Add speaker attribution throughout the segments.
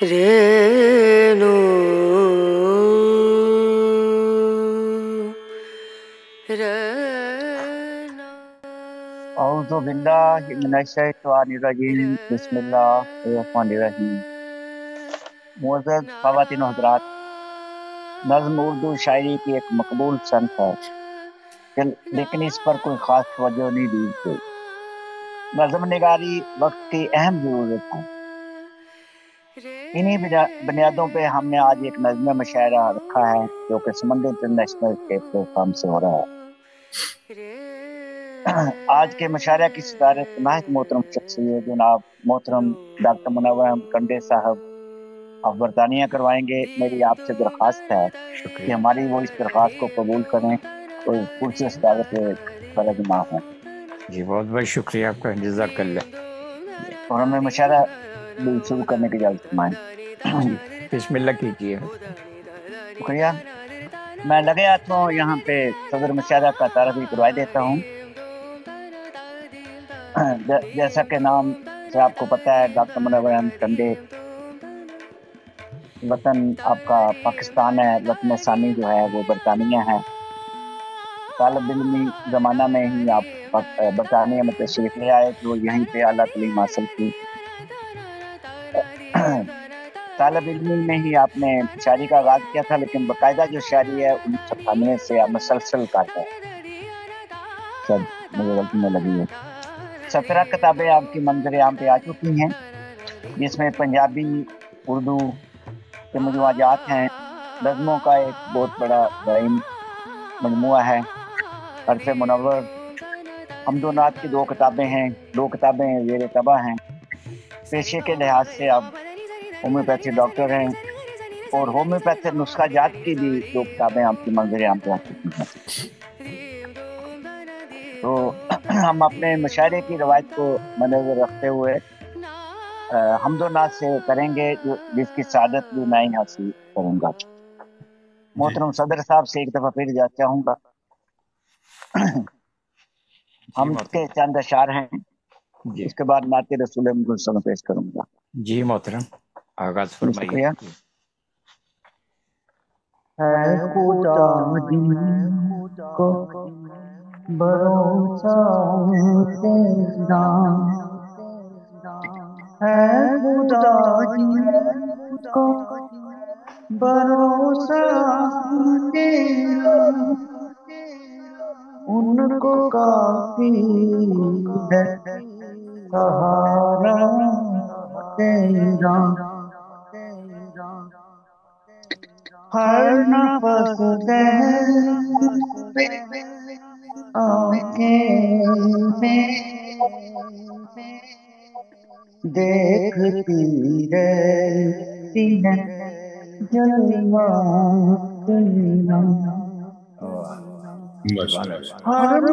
Speaker 1: रेणु
Speaker 2: औज़ु बिल्लाहि मिनश्शैतानिर्रजीम बिस्मिल्लाहिर्रहमानिर्रहीम। मुअज़्ज़ज़ ख़वातीन व हज़रात, नज़्म उर्दू शायरी की एक मकबूल सनत है, लेकिन इस पर कोई खास तवज्जो नहीं दी गई। नज़्म निगारी वक्त की अहम ज़रूरत है। इन्हीं बुनियादों पे हमने आज एक नज़्म मुशायरा रखा है जो कि समंदर इंटरनेशनल के प्लेटफॉर्म से हो रहा है। आज के मुशायरा की सदारत नाहित मोहतरम शख्सियत जनाब मोहतरम डॉक्टर मुनव्वर अहमद कंडे साहब आप बरतानिया करवाएंगे। मेरी आपसे दरख्वास्त है कि हमारी वो इस दरख्वास्त को कबूल करें और कुर्सी सदारत पे फर्ज ना हो।
Speaker 3: जी बहुत बहुत शुक्रिया आपका, जज़ाकल्लाह।
Speaker 2: और हमें मुशायरा शुरू करने की इजाज़त फरमाएं।
Speaker 3: बिस्मिल्लाह कीजिए।
Speaker 2: शुक्रिया। मैं लगे हाथों यहाँ पे सदर मुशायरा का तारफ़ भी करवा देता हूँ। जैसा कि नाम से आपको पता है, डॉक्टर मुनव्वर अहमद कंडे, वतन आपका पाकिस्तान है, वतन सानी जो है वो बरतानिया है। तालिब इल्मी ज़माना में ही आप बरतानिया में तशरीफ़ ले आए तो यहीं पे आला तालीम हासिल की। तालिब इल्मी में ही आपने शायरी का आगाज़ किया था, लेकिन बाकायदा जो शायरी है 1998 से आप मुसलसल करते हैं। सब मुझे गलती में लगी है। 17 किताबें आपकी मंजर आम पे आ चुकी हैं, जिसमें पंजाबी उर्दू के मजमूआत हैं। नज़्मों का एक बहुत बड़ा मजमुआ है। अर्फ़े मुनव्वर हमदोनात की 2 किताबें हैं, 2 किताबें ज़ेर तबा हैं। पेशे के लिहाज से आप होम्योपैथी डॉक्टर हैं और होम्योपैथी नुस्खा जात की भी 2 किताबें आपकी मंजर आम पे आ चुकी हैं। तो हम अपने मुशायरे की रवायत को मद्देनज़र रखते हुए हमदोनात से करेंगे, जिसकी सादत भी मैं ही हासिल करूंगा। मोहतरम सदर साहब से एक दफा फिर इजाज़त चाहूंगा। हम के चंद अशार हैं, इसके बाद नाते रसूल मुसल्लम पेश करूंगा।
Speaker 3: जी मोहतरम, आगाज फरमाइए।
Speaker 2: शुक्रिया। है खुदा जिनको भरोसा तेरा, है खुदा जिनको भरोसा तेरा, उनको काफी है सहारा तेरा। हर नफस दहर आंखें में देखती रहती है जलवा तेरा। हर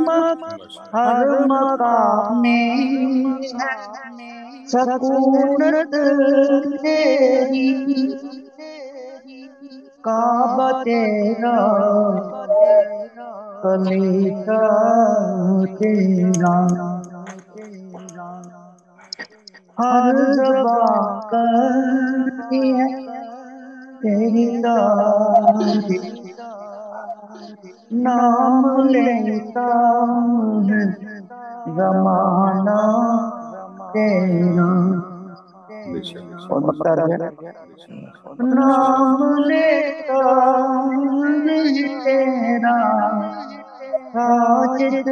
Speaker 2: मकाम में सकूनत तेरी, काबा तेरा कलीसा तेरा। हर ज़बां करती है तेरी तारीफ, नाम लेता है ज़माना तेरा। नाम लेता है तेरा साजिद,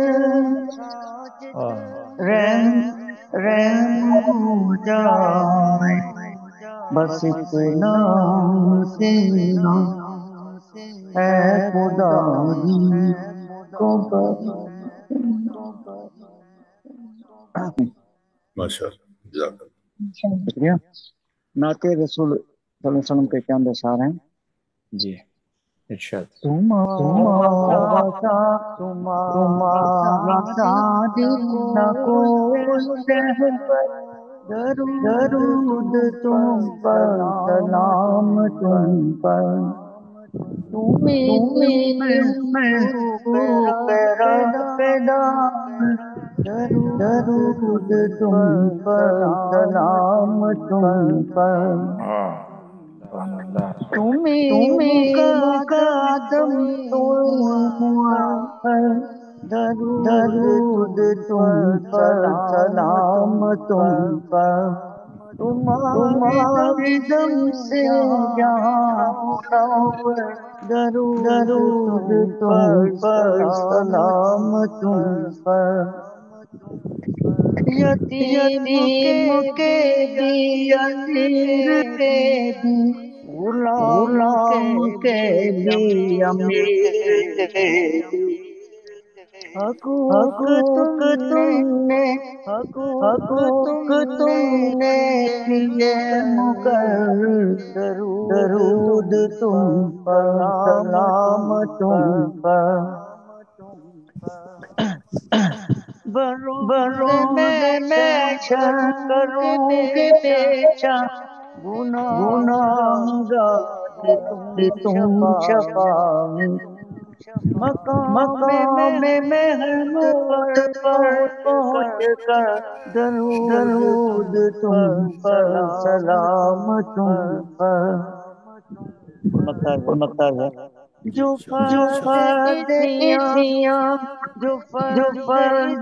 Speaker 2: रहम हो जाए बस इतना तेरा। है खुदा जी को शुक्रिया। नाते रसूल सल्लल्लाहु अलैहि वसल्लम के चंद अशार हैं।
Speaker 3: जी इरशाद।
Speaker 2: तुम्हारा साथ न कोई दरूद तुम पर, सलाम तुम पर, तुम्हें पैदा درود تم پر سلام تم پر تمہیں مقدم تو درود تم پر سلام تم پر تمہارے دم سے جہاں منور درود تم پر سلام تم پر یتیم کے بھی اسیر کے بھی غلام کے بھی امیر کے بھی حقوق تم نے کیے مقرر درود تم پر سلام تم پر برود میں شر کروں گے پیچا گناہگار تم شفاعت مقام محمود پر پہنچ کر درود تم پر سلام تم پر مقصد ہے جو فرض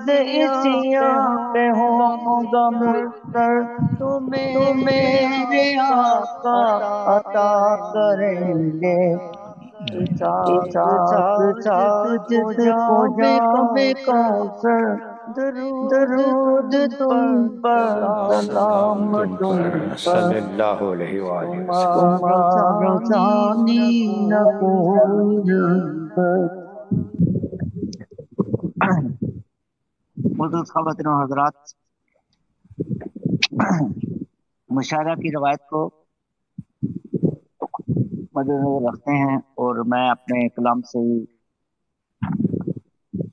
Speaker 2: اسیاں پہ ہوگا مقرر تو میرے آقا عطا کریں گے ساجد کو جام کوثر درود تم پر سلام تم پر
Speaker 3: صلی اللہ علیہ وآلہ
Speaker 2: تمہارا ثانی نہ کوئی معزز خواتین و حضرات، مشاعرہ کی روایت کو مد نظر رکھتے ہیں اور میں اپنے کلام سے ہی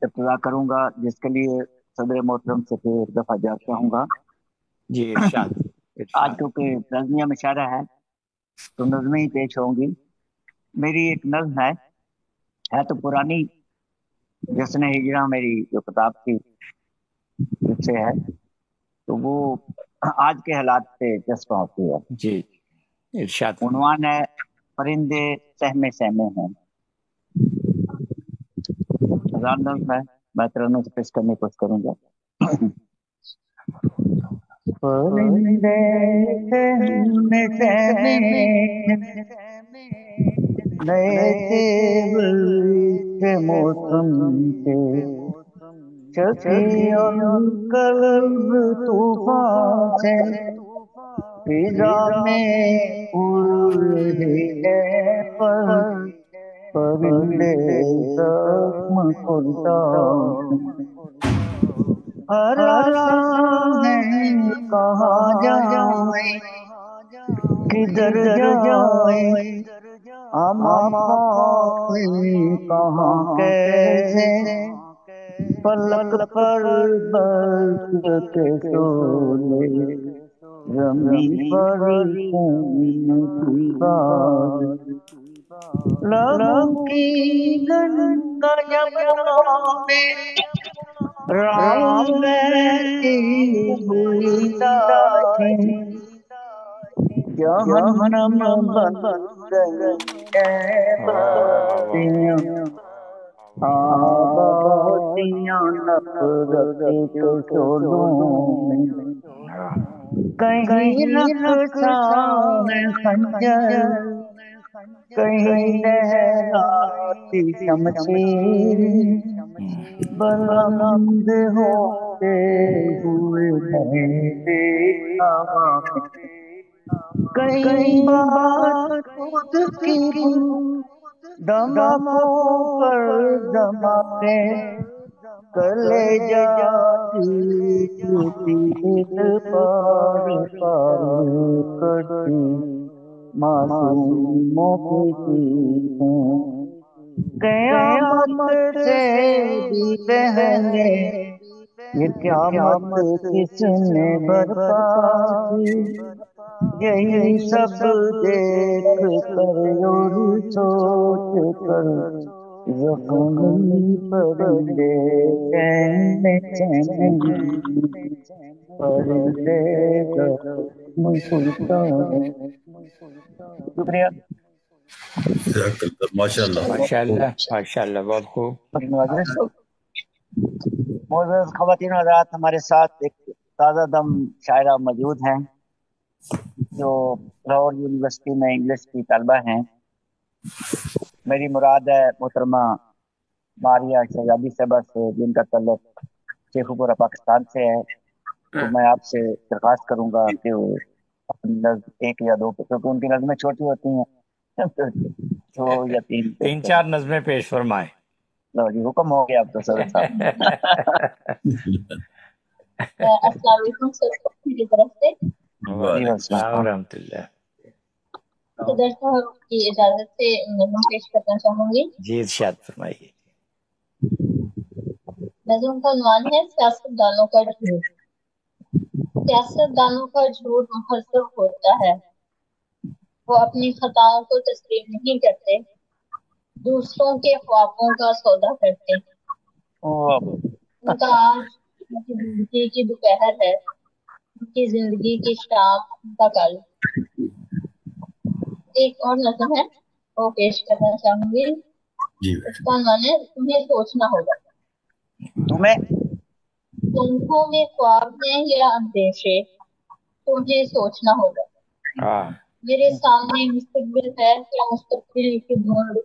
Speaker 2: ابتدا کروں گا، جس کے لیے صدر محترم سے پھر ایک دفعہ یاد چاہوں گا۔
Speaker 3: جی ارشاد۔
Speaker 2: آج کیونکہ نظمیہ مشاعرہ ہے تو نظمیں ہی پیش ہوں گی۔ میری ایک نظم ہے تو پرانی، جشن ہجرہ میری جو کتاب تھی اس سے ہے، تو وہ آج کے حالات سے جذبہ ہوتی ہے۔
Speaker 3: جی ارشاد۔
Speaker 2: عنوان ہے پرندے سہمے سہمے ہیں۔ ہزار نظم ہے، میں ترنم سے پیش کرنے کی کوشش کروں گا۔ پرندے سہمے سہمے نئے تیور کے موسم سے شفیع قلب طوفان سے فضا میں اڑ رہے ہیں پرندے زخم خوردہ ہراساں ہیں، کہاں جائیں کدھر جائیں کہاں کیسے پلک پر برق کے شعلے زمین پر خون کی بارش لبوں کی گنگا یمنا میں رام بہتی ہوئی لاٹھی جہنم بن گئی ہے بستیاں آبادیاں نفرت کے شعلوں میں کہیں رقصاں ہے خنجر کہیں لہراتی شمشیر بلند ہوتے ہوئے کہیں بات خود کی دماغوں پر دماغے کلے جاتی دل پار پار کرتی معصوموں کی چیزیں قیامت سے بھی پہلے یہ قیامت کس نے برپا کی یہی سب دیکھ کر اور سوچ کر زخمی پرندے چین چین پرندے زخم سلطان. شکریہ.
Speaker 1: جزاک اللہ، ماشاء اللہ.
Speaker 3: ماشاء اللہ ماشاء اللہ، بہت خوب.
Speaker 2: معزز خواتین و حضرات، ہمارے ساتھ ایک تازہ دم شاعرہ موجود ہیں جو لاہور یونیورسٹی میں انگلش کی طالبہ ہیں. میری مراد ہے محترمہ ماریہ شہزادی صاحبہ سے، جن کا تعلق شیخو پورہ پاکستان سے ہے. تو میں آپ سے درخواست کروں گا کہ وہ اپنی نظم ایک یا دو، کیونکہ ان کی نظمیں چھوٹی ہوتی ہیں، دو یا
Speaker 3: تین چار نظمیں پیش فرمائیں.
Speaker 2: لو جی، حکم ہو گیا اب تو صدر صاحب.
Speaker 4: السلام علیکم سر کی طرف سے.
Speaker 3: وعلیکم السلام ورحمۃ اللہ.
Speaker 4: صدر صاحب کی اجازت سے نظم پیش کرنا چاہوں گی.
Speaker 3: جی ارشاد فرمائیے.
Speaker 4: نظم کا عنوان ہے سیاست دانوں کا جھوٹ. سیاست دانوں کا جھوٹ مہذب ہوتا ہے، وہ اپنی خطاؤں کو تسلیم نہیں کرتے، دوسروں کے خوابوں کا سودا کرتے. ان کا آج ان کی زندگی کی دوپہر ہے، ان کی زندگی کی شام ان کا کل. ایک اور نظم ہے وہ پیش کرنا چاہوں گی. اس کا عنوان ہے تمہیں سوچنا ہوگا. تمہوں میں خواب ہیں یا اندیشے، تمہیں سوچنا ہوگا. میرے سامنے مستقبل ہے یا مستقبل کی ڈھونڈ،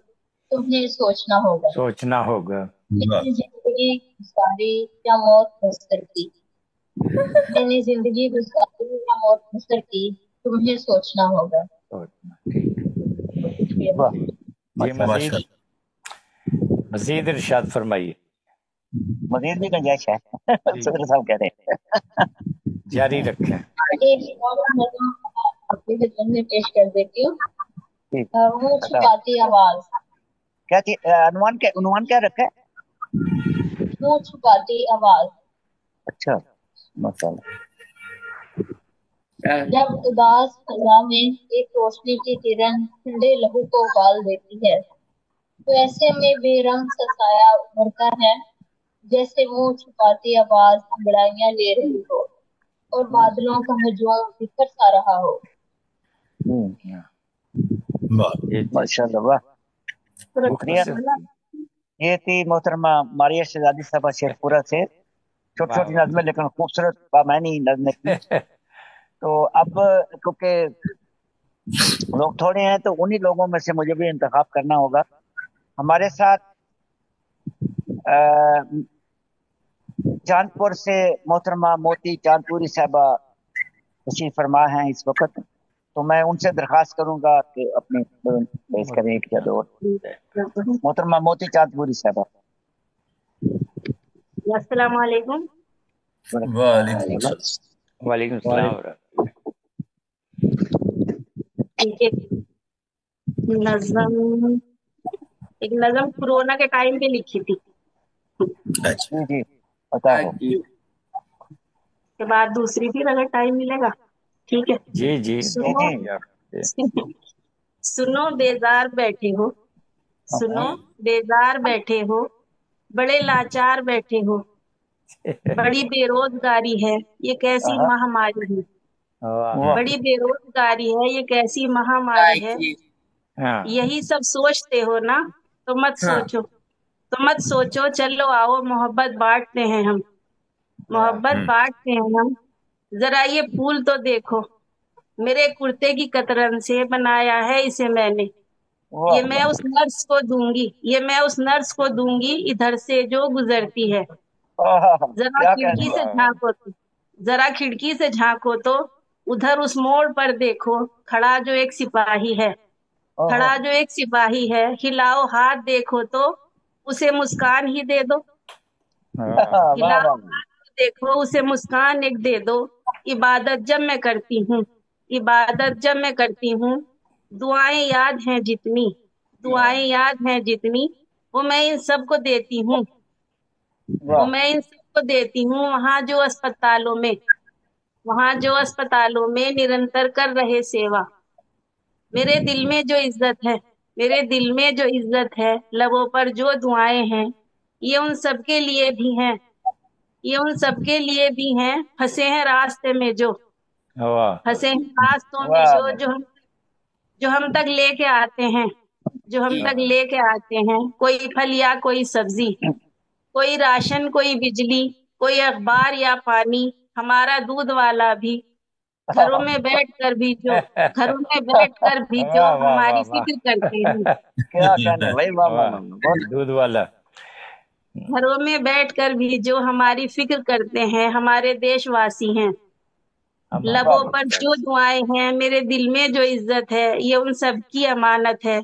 Speaker 4: تمہیں سوچنا ہوگا.
Speaker 3: سوچنا ہوگا.
Speaker 4: میری زندگی گزاری یا موت بسر کی، میں نے زندگی گزاری یا موت بسر کی، تمہیں سوچنا ہوگا.
Speaker 3: جی مزید ارشاد فرمائیے.
Speaker 2: مزید بھی گنجائش ہے، صدر صاحب کہہ رہے ہیں.
Speaker 3: جاری رکھیں.
Speaker 4: ایک اور نظم آپ کے خدمت میں پیش کر دیتی ہوں. منہ چھپاتی آواز.
Speaker 2: کیا تھی عنوان کیا رکھا ہے؟
Speaker 4: منہ چھپاتی آواز.
Speaker 2: اچھا مسئلہ.
Speaker 4: جب اداس فضا میں ایک روشنی کی کرن ٹھنڈے لہو کو ابال دیتی ہے، تو ایسے میں بے رنگ سا سایہ ابھرتا ہے، جیسے منہ چھپاتی آواز انگڑائیاں لے رہی ہو اور بادلوں کا ہجوم بکھر سا رہا ہو.
Speaker 2: ماشاء اللہ، واہ شکریہ. یہ تھی محترمہ ماریہ شہزادی صاحبہ شیخ پورہ سے. چھوٹی چھوٹی نظمیں لیکن خوبصورت بامعنی نظمیں تھی. تو اب کیونکہ لوگ تھوڑے ہیں تو انہی لوگوں میں سے مجھے بھی انتخاب کرنا ہوگا. ہمارے ساتھ چاند پور سے محترمہ موتی چاند پوری صاحبہ تشریف فرما ہیں اس وقت. تو میں ان سے درخواست کروں گا کہ اپنی پیش کریں ایک یا دو. محترمہ موتی چاند پوری صاحبہ.
Speaker 5: السلام علیکم.
Speaker 3: وعلیکم السلام.
Speaker 5: ایک نظم کورونا کے ٹائم پہ لکھی تھی.
Speaker 2: جی پتا ہو.
Speaker 5: کے بعد دوسری پھر اگر ٹائم ملے گا ٹھیک ہے.
Speaker 3: جی
Speaker 5: سنو بیزار بیٹھے ہو، سنو بیزار بیٹھے ہو، بڑے لاچار بیٹھے ہو، بڑی بے روزگاری ہے یہ کیسی مہاماری ہے، بڑی بے روزگاری ہے یہ کیسی مہاماری ہے. یہی سب سوچتے ہو نا تو مت سوچو چلو آؤ محبت بانٹتے ہیں ہم، محبت بانٹتے ہیں ہم. ذرا یہ پھول تو دیکھو میرے کرتے کی قطرن سے بنایا ہے اسے میں نے، یہ میں اس نرس کو دوں گی، یہ میں اس نرس کو دوں گی ادھر سے جو گزرتی ہے. ذرا کھڑکی سے جھانکو تو ادھر اس موڑ پر دیکھو کھڑا جو ایک سپاہی ہے، کھڑا جو ایک سپاہی ہے. ہلاؤ ہاتھ دیکھو تو اسے مسکان ہی دے دو، ہلاؤ ہاتھ دیکھو اسے مسکان ایک دے دو. عبادت جب میں کرتی ہوں، عبادت جب میں کرتی ہوں، دعائیں یاد ہیں جتنی، دعائیں یاد ہیں جتنی، وہ میں ان سب کو دیتی ہوں، وہ میں ان سب کو دیتی ہوں. وہاں جو اسپتالوں میں نرنتر کر رہے سیوا، میرے دل میں جو عزت ہے، मेरे दिल में जो इज्जत है, लबों पर जो दुआएं हैं, ये उन सबके लिए भी हैं, ये उन सबके लिए भी हैं, फंसे हैं रास्ते में जो,
Speaker 3: वाह
Speaker 5: फंसे हैं रास्तों में
Speaker 2: वाह
Speaker 5: जो, जो हम तक लेके आते हैं, जो हम तक लेके आते हैं, कोई फल या कोई सब्जी, कोई राशन, कोई बिजली, कोई अखबार या पानी, हमारा दूध वाला भी, घरों में बैठ कर भी जो, घरों में बैठ कर भी जो
Speaker 3: वाह वाह
Speaker 5: हमारी
Speaker 3: वाह वाह
Speaker 5: फिक्र करते हैं,
Speaker 2: क्या कहने भाई, वाह वाह
Speaker 3: वाह
Speaker 2: वाह, बहुत
Speaker 3: दूध वाला।
Speaker 5: घरों में बैठ कर भी जो हमारी फिक्र करते हैं, हमारे देशवासी हैं। लबों
Speaker 2: वाह
Speaker 5: पर जो दुआएं हैं, मेरे दिल में जो इज्जत है, ये उन सब की अमानत है।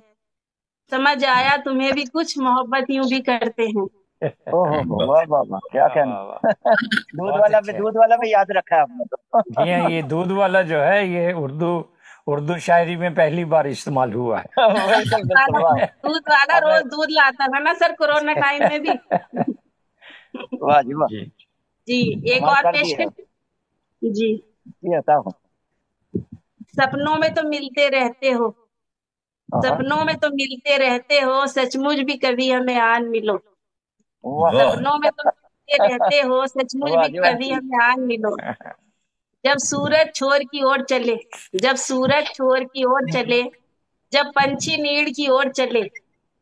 Speaker 5: समझ आया तुम्हें भी कुछ, मोहब्बत यूं भी करते हैं।
Speaker 2: ओहो वाह वाह वाह, क्या
Speaker 3: वाह
Speaker 2: कहने।
Speaker 3: वाह वाह, बहुत
Speaker 2: दूध वाला भी याद रखा है आपने तो।
Speaker 3: जी हाँ, ये दूध वाला जो है ये उर्दू शायरी में पहली बार इस्तेमाल हुआ है।
Speaker 2: बिल्कुल बिल्कुल, वाह
Speaker 5: दूध वाला
Speaker 2: आपने-
Speaker 5: रोज दूध लाता था ना सर, कोरोना टाइम में भी।
Speaker 2: वाह जी वाह,
Speaker 3: जी
Speaker 5: जी, एक
Speaker 2: कमाल
Speaker 5: और
Speaker 2: कर दिया।
Speaker 5: पेशेंट। जी,
Speaker 2: जी बताओ।
Speaker 5: सपनों में तो मिलते रहते हो,
Speaker 2: हाँ,
Speaker 5: सपनों में तो मिलते रहते हो, सचमुच भी कभी हमें आन मिलो।
Speaker 2: वाह
Speaker 5: सपनों में तो मिलते रहते हो, सचमुच
Speaker 2: वाह
Speaker 5: भी
Speaker 2: जी वाह,
Speaker 5: कभी हमें आन मिलो। जब सूरज छोर की ओर चले, जब सूरज छोर की ओर चले, जब पंछी नीड़ की ओर चले,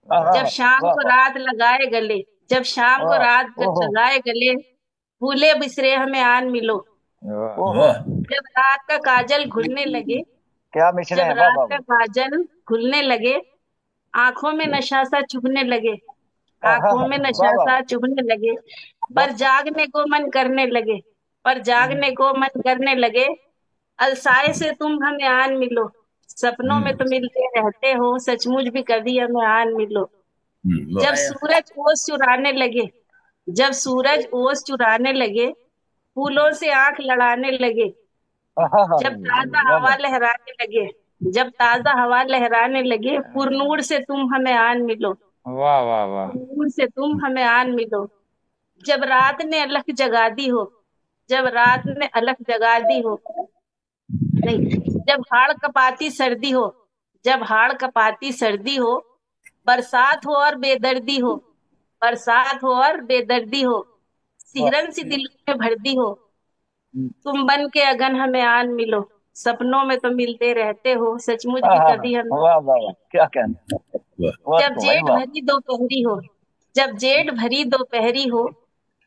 Speaker 5: जब शाम
Speaker 2: वाह
Speaker 5: को रात लगाए गले, जब शाम को
Speaker 2: वाह,
Speaker 5: रात
Speaker 2: ओहो
Speaker 5: लगाए गले, भूले बिसरे हमें आन मिलो।
Speaker 3: वाह
Speaker 2: ओहो,
Speaker 1: वाह
Speaker 5: जब रात का काजल घुलने लगे,
Speaker 2: क्या मिसरे
Speaker 5: जब
Speaker 2: हैं, वाह
Speaker 5: रात
Speaker 2: वाह
Speaker 5: का काजल घुलने लगे, आंखों में नशा सा चुभने लगे,
Speaker 2: वाह,
Speaker 5: आंखों में
Speaker 2: वाह
Speaker 5: नशा
Speaker 2: वाह,
Speaker 5: सा चुभने लगे, पर जागने को मन करने लगे, पर जागने को मन करने लगे, अलसाए से तुम हमें आन मिलो। सपनों में तो मिलते रहते हो, सचमुच भी कभी हमें आन मिलो। जब सूरज ओस चुराने लगे, जब सूरज ओस चुराने लगे, फूलों से आंख लड़ाने लगे, जब ताजा हवा लहराने लगे, जब ताजा हवा लहराने लगे, पुरनूर से तुम हमें आन मिलो,
Speaker 3: वाह वाह वाह,
Speaker 5: पुरनूर से तुम हमें आन मिलो। जब रात ने अलख जगा दी हो, जब रात ने अलख जगा दी हो, नहीं, जब हाड़ कपाती सर्दी हो, जब हाड़ कपाती सर्दी हो, बरसात हो और बेदर्दी हो, बरसात हो और बेदर्दी हो, सिहरन सी दिल में भरदी हो, तुम बन के अगन हमें आन मिलो। सपनों में तो मिलते रहते हो, सचमुच भी कभी हमें।
Speaker 2: वाह वाह वाह, क्या कहने, वाह
Speaker 5: जब
Speaker 2: तो भाई
Speaker 5: जेठ
Speaker 2: वाह,
Speaker 5: भरी दोपहरी हो, जब जेठ भरी दोपहरी हो,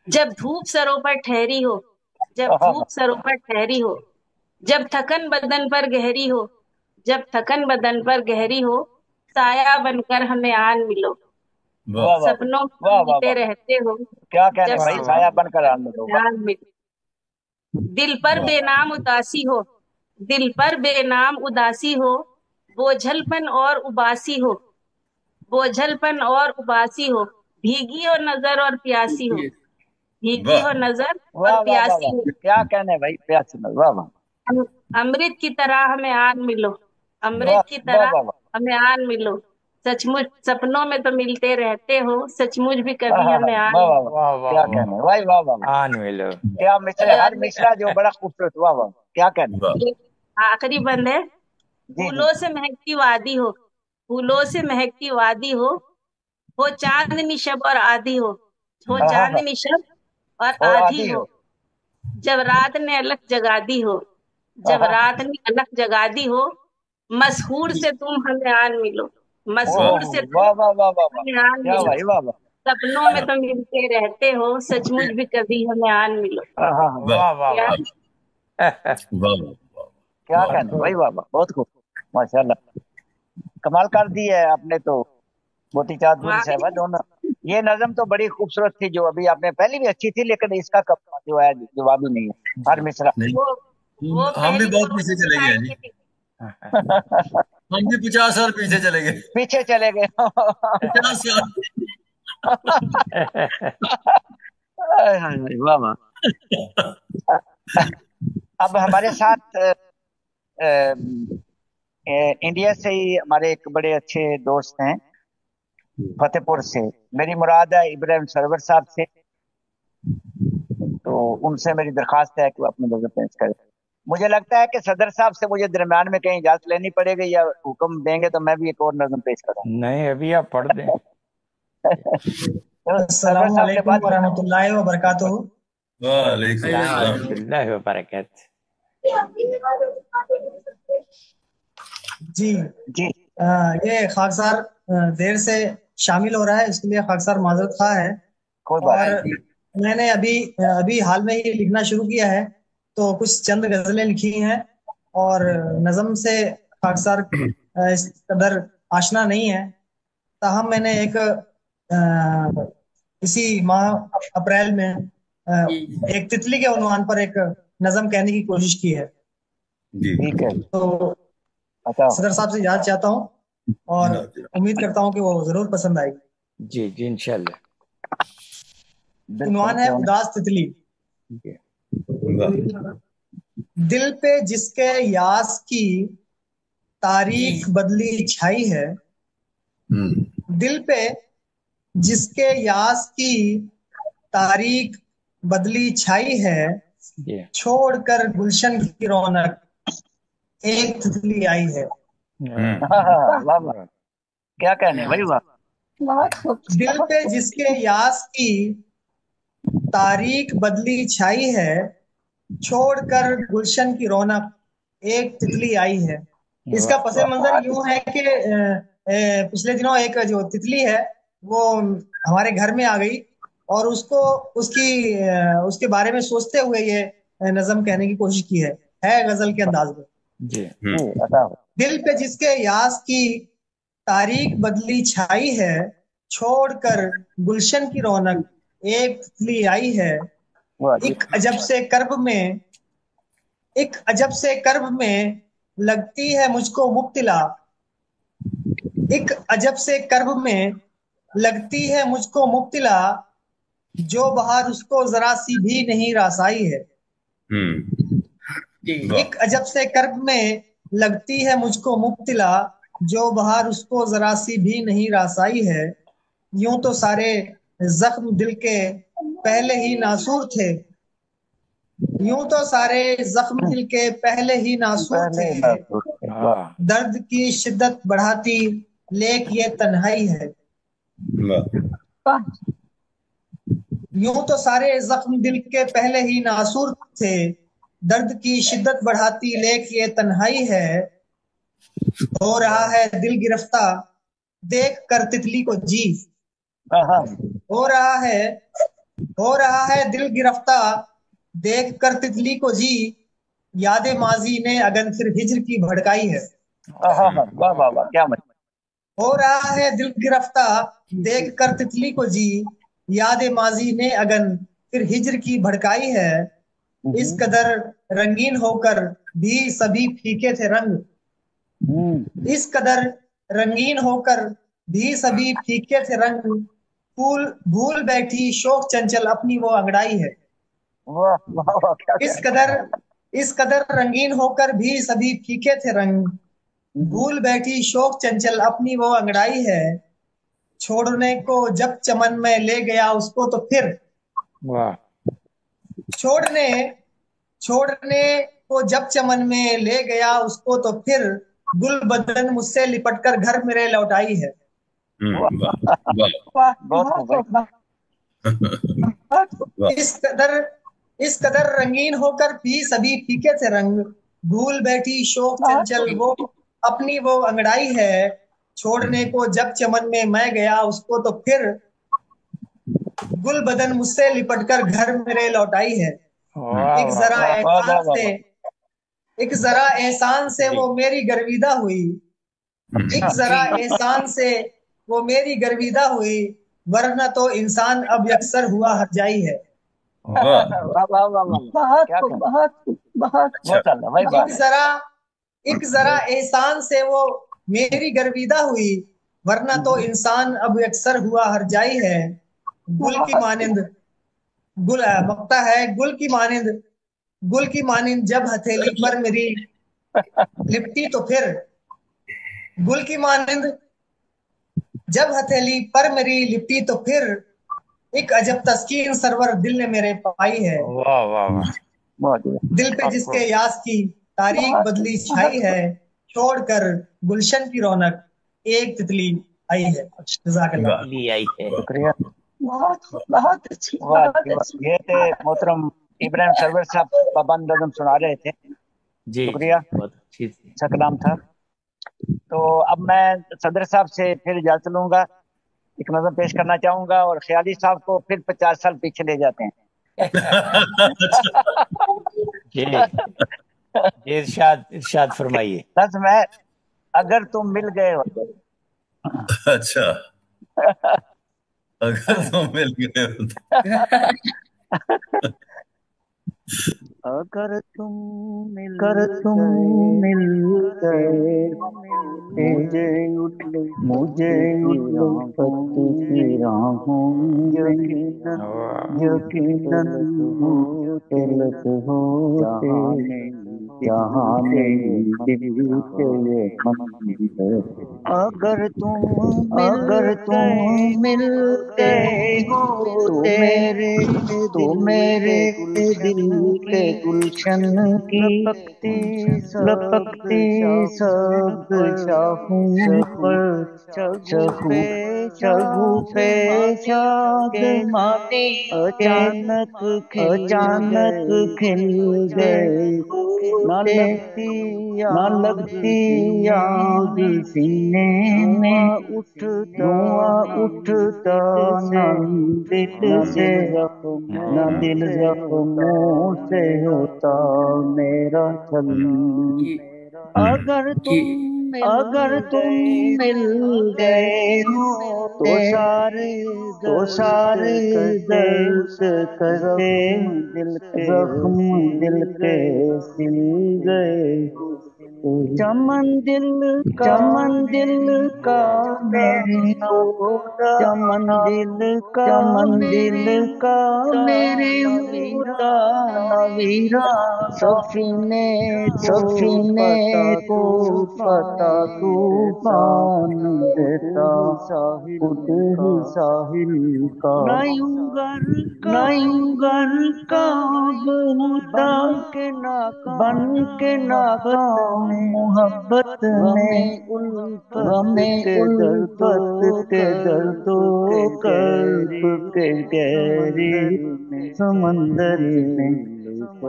Speaker 5: जब धूप सरों पर ठहरी हो, जब धूप सरों पर ठहरी हो, जब थकन बदन पर गहरी हो, जब थकन बदन पर गहरी हो, साया बनकर हमें आन मिलो।
Speaker 2: वाह वाह
Speaker 5: सपनों में
Speaker 2: वाह वाह
Speaker 5: मिलते
Speaker 2: वाह,
Speaker 5: रहते हो,
Speaker 2: क्या कहने
Speaker 5: जब
Speaker 2: भाई,
Speaker 3: वाह
Speaker 2: साया बनकर आने दो, वाह
Speaker 5: आन मिलो। दिल पर बेनाम उदासी हो, दिल पर बेनाम उदासी हो, बोझलपन और उबासी हो, बोझलपन और उबासी हो, भीगी हो नजर और प्यासी हो, भीगी हो नजर
Speaker 2: वाह
Speaker 5: और
Speaker 2: वाह वाह
Speaker 5: प्यासी
Speaker 2: वाह,
Speaker 5: हो,
Speaker 2: क्या कहने भाई, प्यासी में, वाह वाह
Speaker 5: अमृत की तरह हमें आन मिलो,
Speaker 2: वाह
Speaker 5: अमृत की
Speaker 2: वाह
Speaker 5: तरह
Speaker 2: वाह वाह,
Speaker 5: हमें आन मिलो। सचमुच सपनों में तो मिलते रहते हो, सचमुच भी कभी हमें आन
Speaker 2: वाह वाह
Speaker 5: मिलो।
Speaker 2: वाह,
Speaker 3: वाह
Speaker 2: क्या
Speaker 3: वाह
Speaker 2: कहने भाई, वाह वाह वाह,
Speaker 3: आन मिलो।
Speaker 2: क्या मिसरे, हर मिसरा जो बड़ा खूबसूरत, वाह वाह, क्या कहने।
Speaker 5: एक आखिरी बंद है।
Speaker 2: जी जी,
Speaker 5: फूलों से महकती वादी हो, फूलों से महकती वादी हो चांदनी शब और आधी हो चांदनी शब और
Speaker 2: और
Speaker 5: आधी
Speaker 2: आदि
Speaker 5: हो,
Speaker 2: हो,
Speaker 5: जब रात ने अलग जगा दी हो, जब रात ने अलग जगा दी हो, मसहूर से तुम हमें आन मिलो, मसहूर से तुम
Speaker 2: वाह वाह वाह वाह वाह,
Speaker 5: हमें आन
Speaker 2: क्या
Speaker 5: मिलो।
Speaker 2: भाई, वाह वाह,
Speaker 5: सपनों में तो मिलते रहते हो, सचमुच भी कभी हमें आन मिलो।
Speaker 3: वाह वाह
Speaker 5: क्या
Speaker 3: वाह,
Speaker 2: क्या कहने भाई, वाह वाह, बहुत खूब, माशाल्लाह, कमाल कर दी है आपने तो, मोती चाँद पूरी साहबा दोनों। ये नज़म तो बड़ी खूबसूरत थी जो अभी आपने, पहली भी अच्छी थी, लेकिन इसका कब जो है जवाब ही नहीं है, हर मिसरा।
Speaker 5: वो
Speaker 1: हम भी
Speaker 5: पहली
Speaker 1: बहुत पीछे चले गए हैं जी, हम भी 50 साल पीछे चले गए,
Speaker 2: पीछे चले गए
Speaker 1: 50 साल।
Speaker 2: हाय, हाय, हाय, वाह वाह। अब हमारे साथ इंडिया से ही हमारे एक बड़े अच्छे दोस्त हैं, फतेहपुर से, मेरी मुराद है इब्राहिम सरवर साहब से, तो उनसे मेरी दरखास्त है कि वो अपनी नजर पेश करें। मुझे लगता है कि सदर साहब से मुझे दरमियान में कहीं इजाजत लेनी पड़ेगी, या हुक्म देंगे तो मैं भी एक और नज़म पेश करूँ।
Speaker 3: नहीं, अभी आप पढ़ दें।
Speaker 2: तो सदर
Speaker 6: अस्सलाम
Speaker 2: साहब से
Speaker 6: वालेकुम
Speaker 2: बात
Speaker 6: वरहमतुल्लाहि वबरकातुहू।
Speaker 1: वालेकुम अस्सलाम।
Speaker 3: अल्लाह व बरकत।
Speaker 6: जी
Speaker 2: जी
Speaker 6: ये खाकसार देर से शामिल हो रहा है, इसके लिए खाकसार माजरत खा है।
Speaker 2: कोई बात
Speaker 6: और
Speaker 2: नहीं।
Speaker 6: मैंने अभी हाल में ही लिखना शुरू किया है, तो कुछ चंद गजलें लिखी हैं और नज़म से खाकसार इस कदर आशना नहीं है। ताहम मैंने इसी माह अप्रैल में एक तितली के उन्वान पर एक नज़म कहने की कोशिश की है।
Speaker 1: जी
Speaker 2: ठीक है,
Speaker 6: तो
Speaker 2: बताओ।
Speaker 6: सदर साहब से इजाज़त चाहता हूँ और उम्मीद करता हूँ कि वो जरूर पसंद आएगी।
Speaker 3: जी जी इंशाल्लाह।
Speaker 6: उन्वान है उदास तितली। दिल पे जिसके यास की तारीख बदली छाई है, दिल पे जिसके यास की तारीख बदली छाई है,
Speaker 3: जी
Speaker 6: छोड़कर गुलशन की रौनक एक तितली आई है।
Speaker 2: वाह वाह, क्या कहने भाई, वाह।
Speaker 6: दिल पे जिसके यास की तारीख बदली छाई है, छोड़कर गुलशन की रौनक एक तितली आई है। इसका पसे मंजर यूं है कि पिछले दिनों एक जो तितली है वो हमारे घर में आ गई और उसके बारे में सोचते हुए ये नज़म कहने की कोशिश की है गजल के अंदाज में।
Speaker 3: जी
Speaker 2: बताओ।
Speaker 6: दिल पे जिसके यास की तारीख बदली छाई है, छोड़कर गुलशन की रौनक एक तितली आई है। एक अजब से कर्ब में लगती है मुझको मुब्तिला, एक अजब से कर्ब में लगती है मुझको मुब्तिला, जो बहार उसको जरा सी भी नहीं रासाई है। एक अजब से कर्ब में लगती है मुझको मुब्तिला, जो बहार उसको जरा सी भी नहीं रासाई है। यूं तो सारे जख्म दिल के पहले ही नासूर थे, यूं तो सारे जख्म दिल के पहले ही नासूर थे, दर्द की शिद्दत बढ़ाती लेक ये तन्हाई है। यूं तो सारे जख्म दिल के पहले ही नासूर थे, दर्द की शिद्दत बढ़ाती लेक ये तन्हाई है। हो रहा है दिल गिरफ्ता देख कर तितली को जी, हो रहा है दिल गिरफ्ता देख कर तितली को जी, यादे माजी ने अगन फिर हिज्र की भड़काई है।
Speaker 2: वाह वाह वाह, क्या मतलब।
Speaker 6: हो रहा है दिल गिरफ्ता देख कर तितली को जी, यादे माजी ने अगन फिर हिज्र की भड़काई है। इस कदर रंगीन होकर भी सभी फीके थे रंग, इस कदर रंगीन होकर भी सभी फीके थे रंग, भूल बैठी शोक चंचल अपनी वो अंगड़ाई है। इस कदर रंगीन होकर भी सभी फीके थे रंग, भूल बैठी शोक चंचल अपनी वो अंगड़ाई है। छोड़ने को जब चमन में ले गया उसको तो फिर, छोड़ने को जब चमन में ले गया उसको तो फिर, गुल बदन मुझसे लिपट कर घर मेरे लौटाई है। इस कदर रंगीन होकर भी सभी फीके थे रंग, भूल बैठी शोक चंचल वो अपनी वो अंगड़ाई है। छोड़ने को जब चमन में मैं गया उसको तो फिर, गुल बदन मुझसे लिपट कर घर मेरे लौटाई है। एक जरा एहसान से वो मेरी गर्विदा हुई, एक जरा एहसान से वो मेरी गर्विदा हुई, वरना तो इंसान अब यकसर हुआ हरजाई है। एक जरा एहसान से वो मेरी गर्विदा हुई, वरना तो इंसान अब यकसर हुआ हरजाई है। गुल की मानिंद मकता है गुल की मानिंद जब हथेली पर मेरी लिपटी तो फिर, गुल की मानिंद जब हथेली पर मेरी लिपटी तो फिर, एक अजब तस्कीन सरवर दिल ने मेरे पाई है।
Speaker 2: बहुत ही
Speaker 6: दिल पे जिसके यास की तारीख बदली छाई है, छोड़कर गुलशन की रौनक एक तितली आई है। जज़ाकल्लाह।
Speaker 1: वाह
Speaker 3: ली आई है।
Speaker 2: शुक्रिया।
Speaker 7: बहुत बहुत अच्छी,
Speaker 2: वाह
Speaker 7: बहुत
Speaker 2: जी वाह।
Speaker 7: अच्छी।
Speaker 2: ये थे मोहतरम इब्राहिम सरवर साहब, पाबंद नज़म सुना रहे थे।
Speaker 3: जी
Speaker 2: शुक्रिया,
Speaker 3: बहुत अच्छी थी।
Speaker 2: अच्छा कलाम था। तो अब मैं सदर साहब से फिर इजाजत लूंगा, एक नज़म पेश करना चाहूंगा और ख्याली साहब को फिर 50 साल पीछे ले जाते हैं।
Speaker 3: जी इरशाद इरशाद फरमाइए।
Speaker 2: नज़्म है, अगर तुम मिल गए हो।
Speaker 1: अच्छा, अगर तुम मिल गए हो तो।
Speaker 2: अगर तुम मिल गए मुझे उल्फत की राहों यकीनन मुतलक होते जहाँ में दिल के ये मंदिर। अगर तुम मिल गए हो तो मेरे दिल के गुलशन की लपकती सब शाखों पर शगुफे शादमानी अचानक खिल गए। न लगती आग सीने में धुआं उठता न दिल से न दिल जख्मों से होता मेरा छल। अगर तुम मिल गए हो तो सारे दर्द करके जख्म दिल के सिल गए। चमन दिल का मेरे चमन दिल का मेरे होता नवीरा सफीने को पता तूफान देता खुद ही साहिल का नयूंगर का बन के नाकाम मोहब्बत में उल्फत के दर्दों कर्ब के गहरी समंदरी में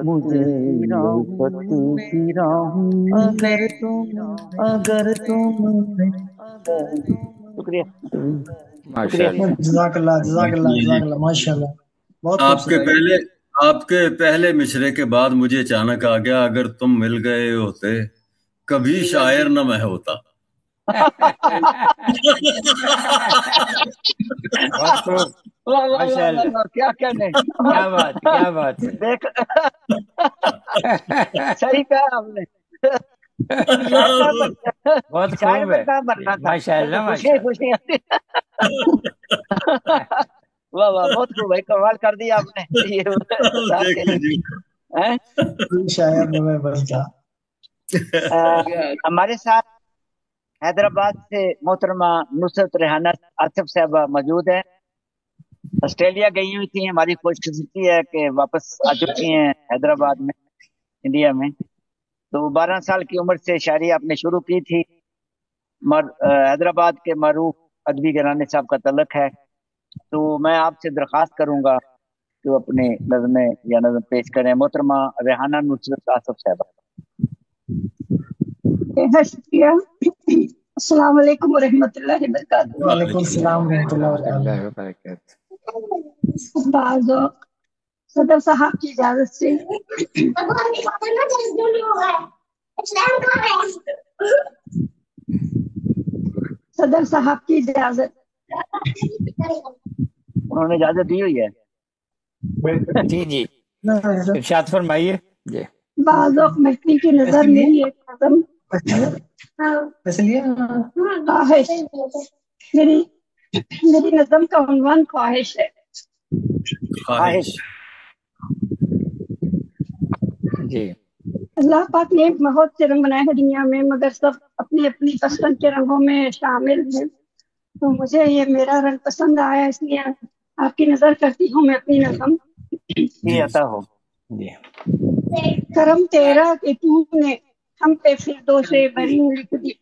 Speaker 2: मुझे उल्फत की राहों अगर तुम शुक्रिया।
Speaker 3: माशाल्लाह।
Speaker 6: जज़ाकल्लाह जज़ाकल्लाह जज़ाकल्लाह, माशाल्लाह, बहुत खूबसूरत।
Speaker 1: आपके पहले मिसरे के बाद मुझे अचानक आ गया, अगर तुम मिल गए होते कभी शायर न मैं होता।
Speaker 3: बहुत खूब,
Speaker 2: वाह वाह
Speaker 3: माशाल्लाह,
Speaker 2: वाह, क्या कहने।
Speaker 3: क्या बात है।
Speaker 2: देख सही कहा आपने।
Speaker 3: बहुत
Speaker 2: शायर
Speaker 3: खूब
Speaker 2: में
Speaker 3: है।
Speaker 2: कहाँ बनना था,
Speaker 3: माशाल्लाह
Speaker 2: खुशी
Speaker 3: माशाल्लाह।
Speaker 2: खुशी आती। वाह वाह, बहुत खूब भाई, कमाल कर दिया आपने। ये हैं?
Speaker 6: शायर में मैं बनता।
Speaker 2: हमारे साथ हैदराबाद से मोहतरमा नुसरत रेहाना आसिफ साहबा मौजूद है। ऑस्ट्रेलिया गई हुई थी, हमारी खुशकिस्मती है कि वापस आ चुकी हैं हैदराबाद में, इंडिया में। तो 12 साल की उम्र से शायरी आपने शुरू की थी। हैदराबाद के मरूफ अदबी घराने साहब का तलक है। तो मैं आपसे दरख्वास्त करूंगा कि अपने नज़में या नज़म पेश करें। मोहतरमा रेहाना नुसरत आसिफ साहबा।
Speaker 7: शुक्रिया। अस्सलाम वालेकुम रहमतुल्लाहि व बरकातहू।
Speaker 6: वालेकुम सलाम रहमतुल्लाहि व बरकातहू।
Speaker 7: बाज़ो सदर साहब की इजाजत से सदर साहब की इजाजत,
Speaker 2: उन्होंने इजाजत दी हुई है।
Speaker 3: जी जी इरशाद फरमाइए। जी
Speaker 7: बाज़ो मिट्टी की नजर मेरी एक कदम
Speaker 6: इसलिए
Speaker 7: ख्वाहिश, मेरी नज़म का उन्वान ख्वाहिश है।
Speaker 2: ख्वाहिश।
Speaker 3: जी।
Speaker 7: अल्लाह पाक ने बहुत से रंग बनाए हैं दुनिया में, मगर सब अपनी अपनी पसंद के रंगों में शामिल हैं। तो मुझे ये मेरा रंग पसंद आया, इसलिए आपकी नजर करती हूँ मैं अपनी नज़म।
Speaker 2: ये आता हो।
Speaker 3: जी
Speaker 7: کرم تیرا کہ تو نے ہم پہ فردوسِ بری لکھ دی،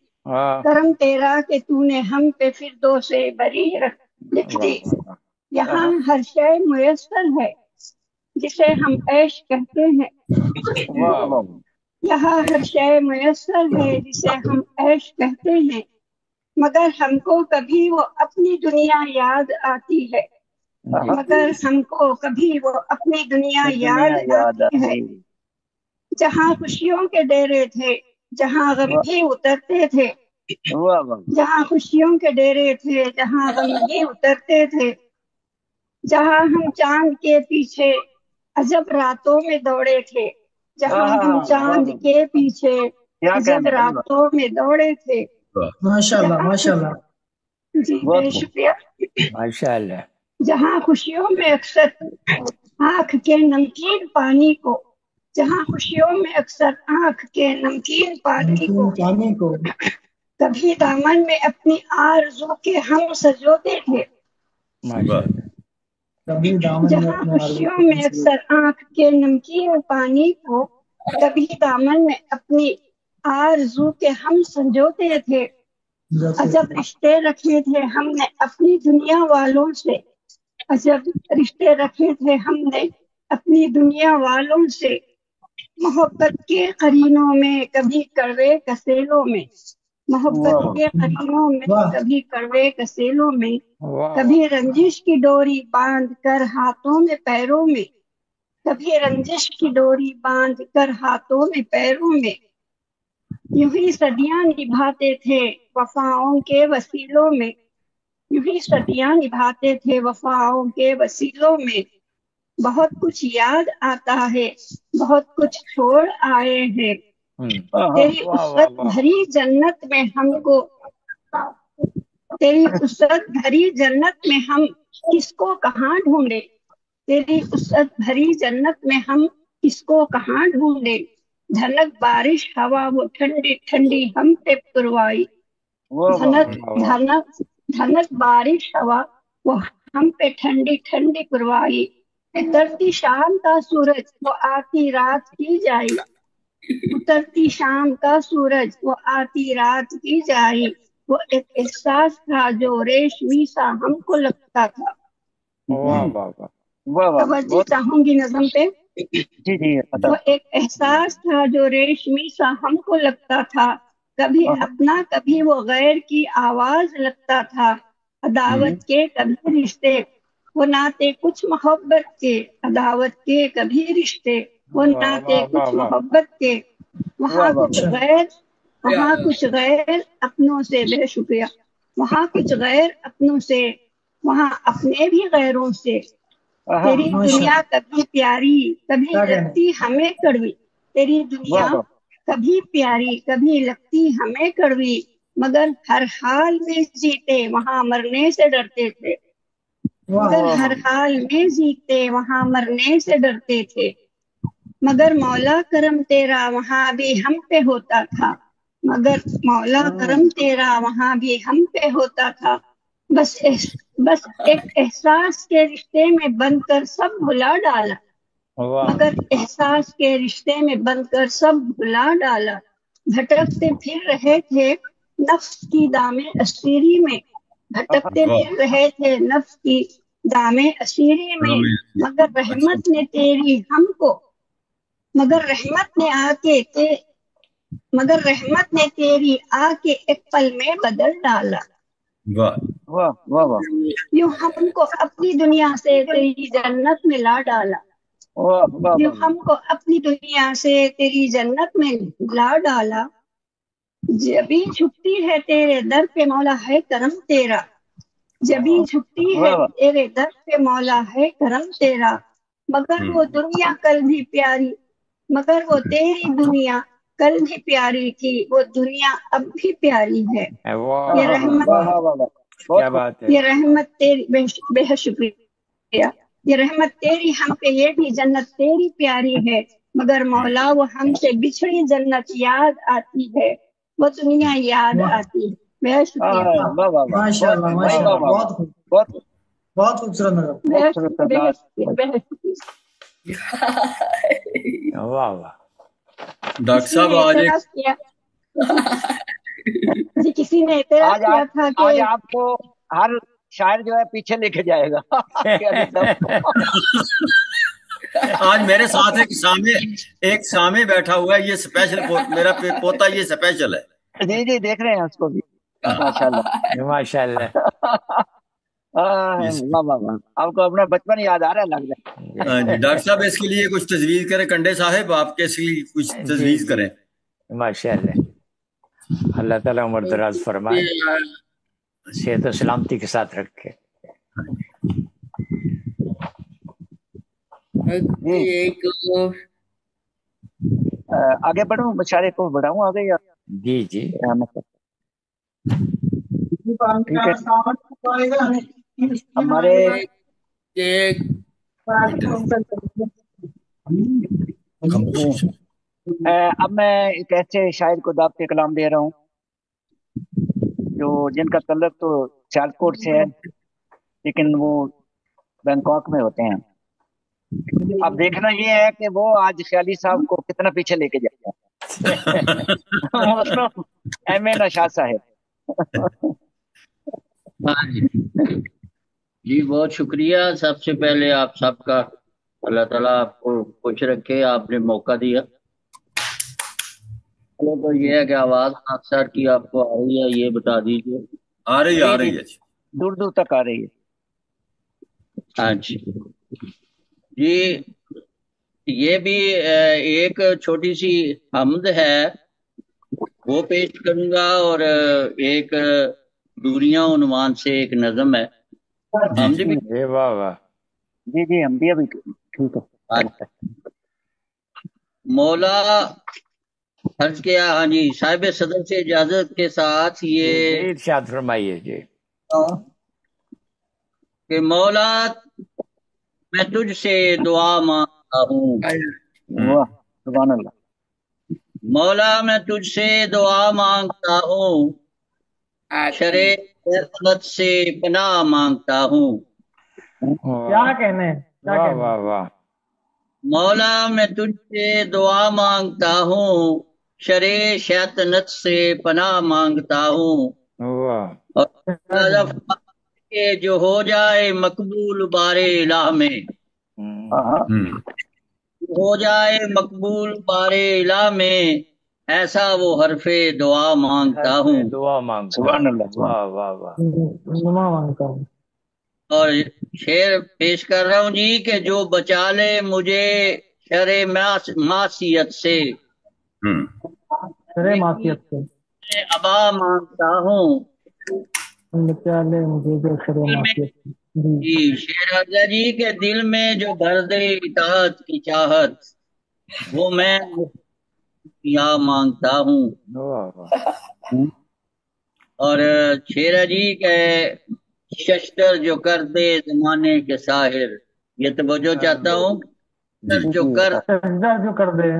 Speaker 7: کرم تیرا کہ تو نے ہم پہ فردوسِ بری لکھ دی، یہاں ہر شے میسر ہے جسے ہم عیش کہتے ہیں، یہاں ہر شے میسر ہے جسے ہم عیش کہتے ہیں، مگر ہم کو کبھی وہ اپنی دنیا یاد آتی ہے، مگر ہم کو کبھی وہ اپنی دنیا یاد آتی ہے، جہاں خوشیوں کے ڈیرے تھے جہاں غم بھی اترتے تھے، جہاں خوشیوں کے ڈیرے تھے جہاں غم بھی اترتے تھے، جہاں ہم چاند کے پیچھے عجب راتوں میں دوڑے تھے، جہاں ہم چاند کے پیچھے عجب راتوں میں دوڑے تھے،
Speaker 6: ماشاء اللہ ماشاء اللہ.
Speaker 7: جی بہت شکریہ.
Speaker 3: ماشاء اللہ.
Speaker 7: جہاں خوشیوں میں اکثر آنکھ کے نمکین پانی کو، جہاں خوشیوں میں اکثر آنکھ کے نمکین پانی کو کبھی دامن میں اپنی آرزو کے ہم سجوتے تھے، جہاں خوشیوں میں اکثر آنکھ کے نمکین پانی کو کبھی دامن میں اپنی آرزو کے ہم سنجوتے تھے، عجب رشتے رکھے تھے ہم نے اپنی دنیا والوں سے، عجب رشتے رکھے تھے ہم نے اپنی دنیا والوں سے، محبت کے قرینوں میں کبھی کڑوے کسیلوں میں، محبت کے قرینوں میں کبھی کڑوے کسیلوں میں، کبھی رنجش کی ڈوری باندھ کر ہاتھوں میں پیروں میں، کبھی رنجش کی ڈوری باندھ کر ہاتھوں میں پیروں میں، یوں ہی صدیاں نبھاتے تھے وفاؤں کے وسیلوں میں، یوں ہی صدیاں نبھاتے تھے وفاؤں کے وسیلوں میں، بہت کچھ یاد آتا ہے بہت کچھ چھوڑ آئے ہیں، تیری اسرت بھری جنت میں ہم کو، تیری اسرت بھری جنت میں ہم کس کو کہاں ڈھونڈے، تیری اسرت بھری جنت میں ہم کس کو کہاں ڈھونڈے، دھنک بارش ہوا وہ ٹھنڈی ٹھنڈی ہم پہ پروائی، دھنک بارش ہوا وہ ہم پہ ٹھنڈی ٹھنڈی پروائی، اترتی شام کا سورج وہ آتی رات کی جائی، اترتی شام کا سورج وہ آتی رات کی جائی، وہ ایک احساس تھا جو ریشمی سا ہم کو لگتا تھا. توجہ چاہوں گی نظم پہ. وہ ایک احساس تھا جو ریشمی سا ہم کو لگتا تھا، کبھی اپنا کبھی وہ غیر کی آواز لگتا تھا، عداوت کے کبھی رشتے وہ ناتے کچھ محبت کے، عداوت کے کبھی رشتے وہ ناتے کچھ محبت کے، وہاں کچھ غیر اپنوں سے، بے شکریہ، وہاں کچھ غیر اپنوں سے، وہاں اپنے بھی غیروں سے، تیری دنیا کبھی پیاری کبھی لگتی ہمیں کڑوی، تیری دنیا کبھی پیاری کبھی لگتی ہمیں کڑوی، مگر ہر حال میں جیتے وہاں مرنے سے ڈرتے تھے، مگر ہر حال میں جیتے وہاں مرنے سے ڈرتے تھے، مگر مولا کرم تیرا وہاں بھی ہم پہ ہوتا تھا، مگر مولا کرم تیرا وہاں بھی ہم پہ ہوتا تھا، بس ایک احساس کے رشتے میں بن کر سب بھلا ڈالا، مگر احساس کے رشتے میں بن کر سب بھلا ڈالا، بھٹکتے پھر رہے تھے نفس کی دامے اسیری میں، بھٹکتے پھر رہے تھے نفس کی دامے اسیری میں، مگر رحمت نے تیری ہم کو، مگر رحمت نے تیری آ کے ایک پل میں بدل ڈالا، یوں ہم کو اپنی دنیا سے تیری جنت میں لا ڈالا، یوں ہم کو اپنی دنیا سے تیری جنت میں لا ڈالا، جبھی جھکتی ہے تیرے در پہ مولا ہے کرم تیرا، جبھی جھکتی ہے تیرے در پہ مولا ہے کرم تیرا، مگر وہ دنیا کل بھی پیاری، مگر وہ تیری دنیا کل بھی پیاری تھی، وہ دنیا اب بھی پیاری ہے، یہ رحمت تیری، بے شکریہ، یہ رحمت تیری ہم پہ، یہ بھی جنت تیری پیاری ہے، مگر مولا وہ ہم سے بچھڑی جنت یاد آتی ہے، وہ دنیا یاد آتی ہے. بے شکریہ.
Speaker 6: ماشاء اللہ بہت خوبصورت نظر.
Speaker 7: بے شکریہ.
Speaker 3: वाह वाह।
Speaker 1: डॉक्टर
Speaker 7: किसी
Speaker 1: साहब
Speaker 7: ने
Speaker 1: आज एक
Speaker 7: एतराज किया जी, किसी ने एतराज किया था
Speaker 2: आज
Speaker 7: कि
Speaker 2: आपको हर शायर जो है पीछे लेके जाएगा ख्याली साहब को।
Speaker 1: आज मेरे साथ एक सामे बैठा हुआ है, ये स्पेशल मेरा पोता ये स्पेशल है।
Speaker 2: जी जी, देख रहे हैं उसको भी, माशाल्लाह
Speaker 3: माशाल्लाह।
Speaker 2: वाह वाह वाह, आपको अपना बचपन याद आ रहा है लग रहा है।
Speaker 1: हाँ जी, डॉक्टर साहब इसके लिए कुछ तजवीज करें, कंडे साहब आप इसके लिए कुछ तजवीज करें।
Speaker 3: माशाल्लाह, अल्लाह ताला उम्र दराज फरमाए, सेहत और सलामती के साथ रखे।
Speaker 2: आगे बढ़ूं, मुशारे को बढ़ाऊं आगे या?
Speaker 3: जी जी,
Speaker 2: ठीक है। हमारे अब मैं एक ऐसे शायर को दावत कलाम दे रहा हूँ जो जिनका तल्लुक तो सियालकोट से है, लेकिन वो बैंकॉक में होते हैं। अब देखना ये है कि वो आज ख्याली साहब को कितना पीछे लेके जाते हैं। मतलब एम.ए. नौशाद साहब।
Speaker 8: हाँ जी, बहुत शुक्रिया। सबसे पहले आप सबका अल्लाह ताला आपको खुश रखे, आपने मौका दिया। तो ये है कि आवाज अक्सर की आपको आ रही है, ये बता दीजिए।
Speaker 1: आ रही है,
Speaker 2: दूर दूर तक आ रही है।
Speaker 8: हाँ जी जी, ये भी एक छोटी सी हमद है, वो पेश करूंगा, और एक दूरियां उन्वान से एक नज़म है। हमद भी
Speaker 3: वाह वाह।
Speaker 2: जी जी, हम भी अभी ठीक है।
Speaker 8: मौला अर्ज किया, हाँ जी, साहिब सदर से इजाजत के साथ ये
Speaker 3: इरशाद फरमाइए जी
Speaker 8: कि मौला मैं तुझसे दुआ मांगता हूँ।
Speaker 2: वाह सुभान अल्लाह।
Speaker 8: मौला मैं तुझसे दुआ मांगता हूँ, शरे गलत से पनाह मांगता हूँ।
Speaker 6: क्या कहने,
Speaker 3: वाह वाह वाह।
Speaker 8: मौला मैं तुझसे दुआ मांगता हूँ, शरे शैतानत से पनाह मांगता हूँ, और के जो हो जाए मकबूल बारे इलाह में, हो जाए मकबूल बारे इलाह में, ऐसा वो हरफे दुआ मांगता हूँ।
Speaker 3: दुआ मांगता हूँ। वाह वाह वाह।
Speaker 6: दुआ मांगता हूँ।
Speaker 8: और शेर पेश कर रहा हूँ जी कि जो बचा ले मुझे शरे मासियत से,
Speaker 6: शरे मासियत से
Speaker 8: मैं अबा मांगता हूँ।
Speaker 6: बचा ले मुझे जो शरे मासियत से।
Speaker 8: जी, शेर अर्जा जी के दिल में जो भर दे इताअत की चाहत, वो मैं या मांगता हूँ। और शेर जी के शस्तर जो कर दे जमाने के साहिर, ये तवज्जो चाहता हूँ, जो
Speaker 6: कर दे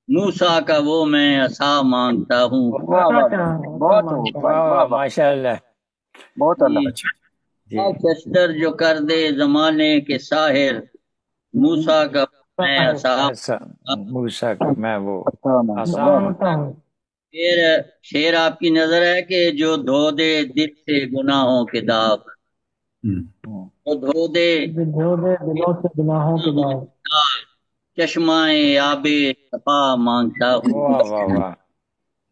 Speaker 8: मूसा का वो मैं असा मांगता हूँ।
Speaker 2: बहुत
Speaker 3: माशाल्लाह,
Speaker 2: बहुत अल्लाह।
Speaker 8: शस्तर जो कर दे जमाने के साहिर, मूसा का मैं असा,
Speaker 3: मूसा का मैं वो
Speaker 8: शेर आपकी नजर है कि जो धो दे दिल से गुनाहों के दाग, तो धो दे
Speaker 6: दिलों से गुनाहों के दाग,
Speaker 8: चश्माए आबे सफा मांगता हूँ।
Speaker 3: वाह वाह।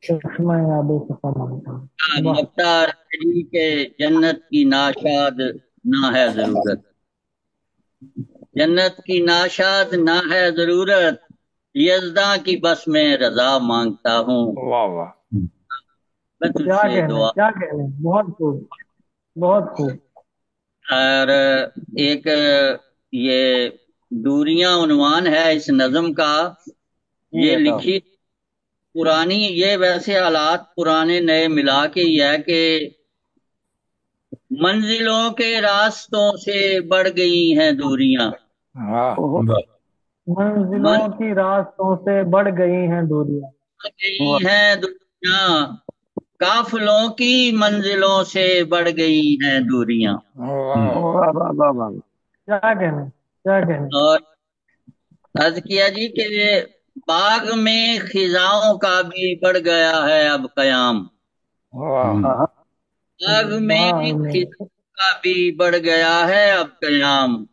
Speaker 6: चश्माए आबे सफा मांगता हूँ।
Speaker 8: मुख्तार अली के जन्नत की नाशाद ना है जरूरत, जन्नत की नाशाद ना है जरूरत, यज़दा की बस में रजा मांगता हूँ।
Speaker 3: वाह वाह।
Speaker 8: मैं तुझसे दुआ,
Speaker 6: क्या कहने, बहुत खूब, बहुत खूब।
Speaker 8: और एक ये दूरियां उन्वान है इस नज़म का, ये लिखी पुरानी, ये वैसे हालात पुराने नए मिला के ही है कि मंजिलों के रास्तों से बढ़ गई हैं दूरियां,
Speaker 6: मंजिलों की रास्तों से बढ़ गई हैं दूरियां,
Speaker 8: काफिलों की मंजिलों से बढ़ गई हैं दूरियां।
Speaker 6: क्या कहने, क्या कहने।
Speaker 8: और عرض کیا جی کہ باغ میں خزاؤں کا بھی بڑھ گیا ہے اب قیام، باغ میں خزاؤں کا بھی بڑھ گیا ہے اب قیام،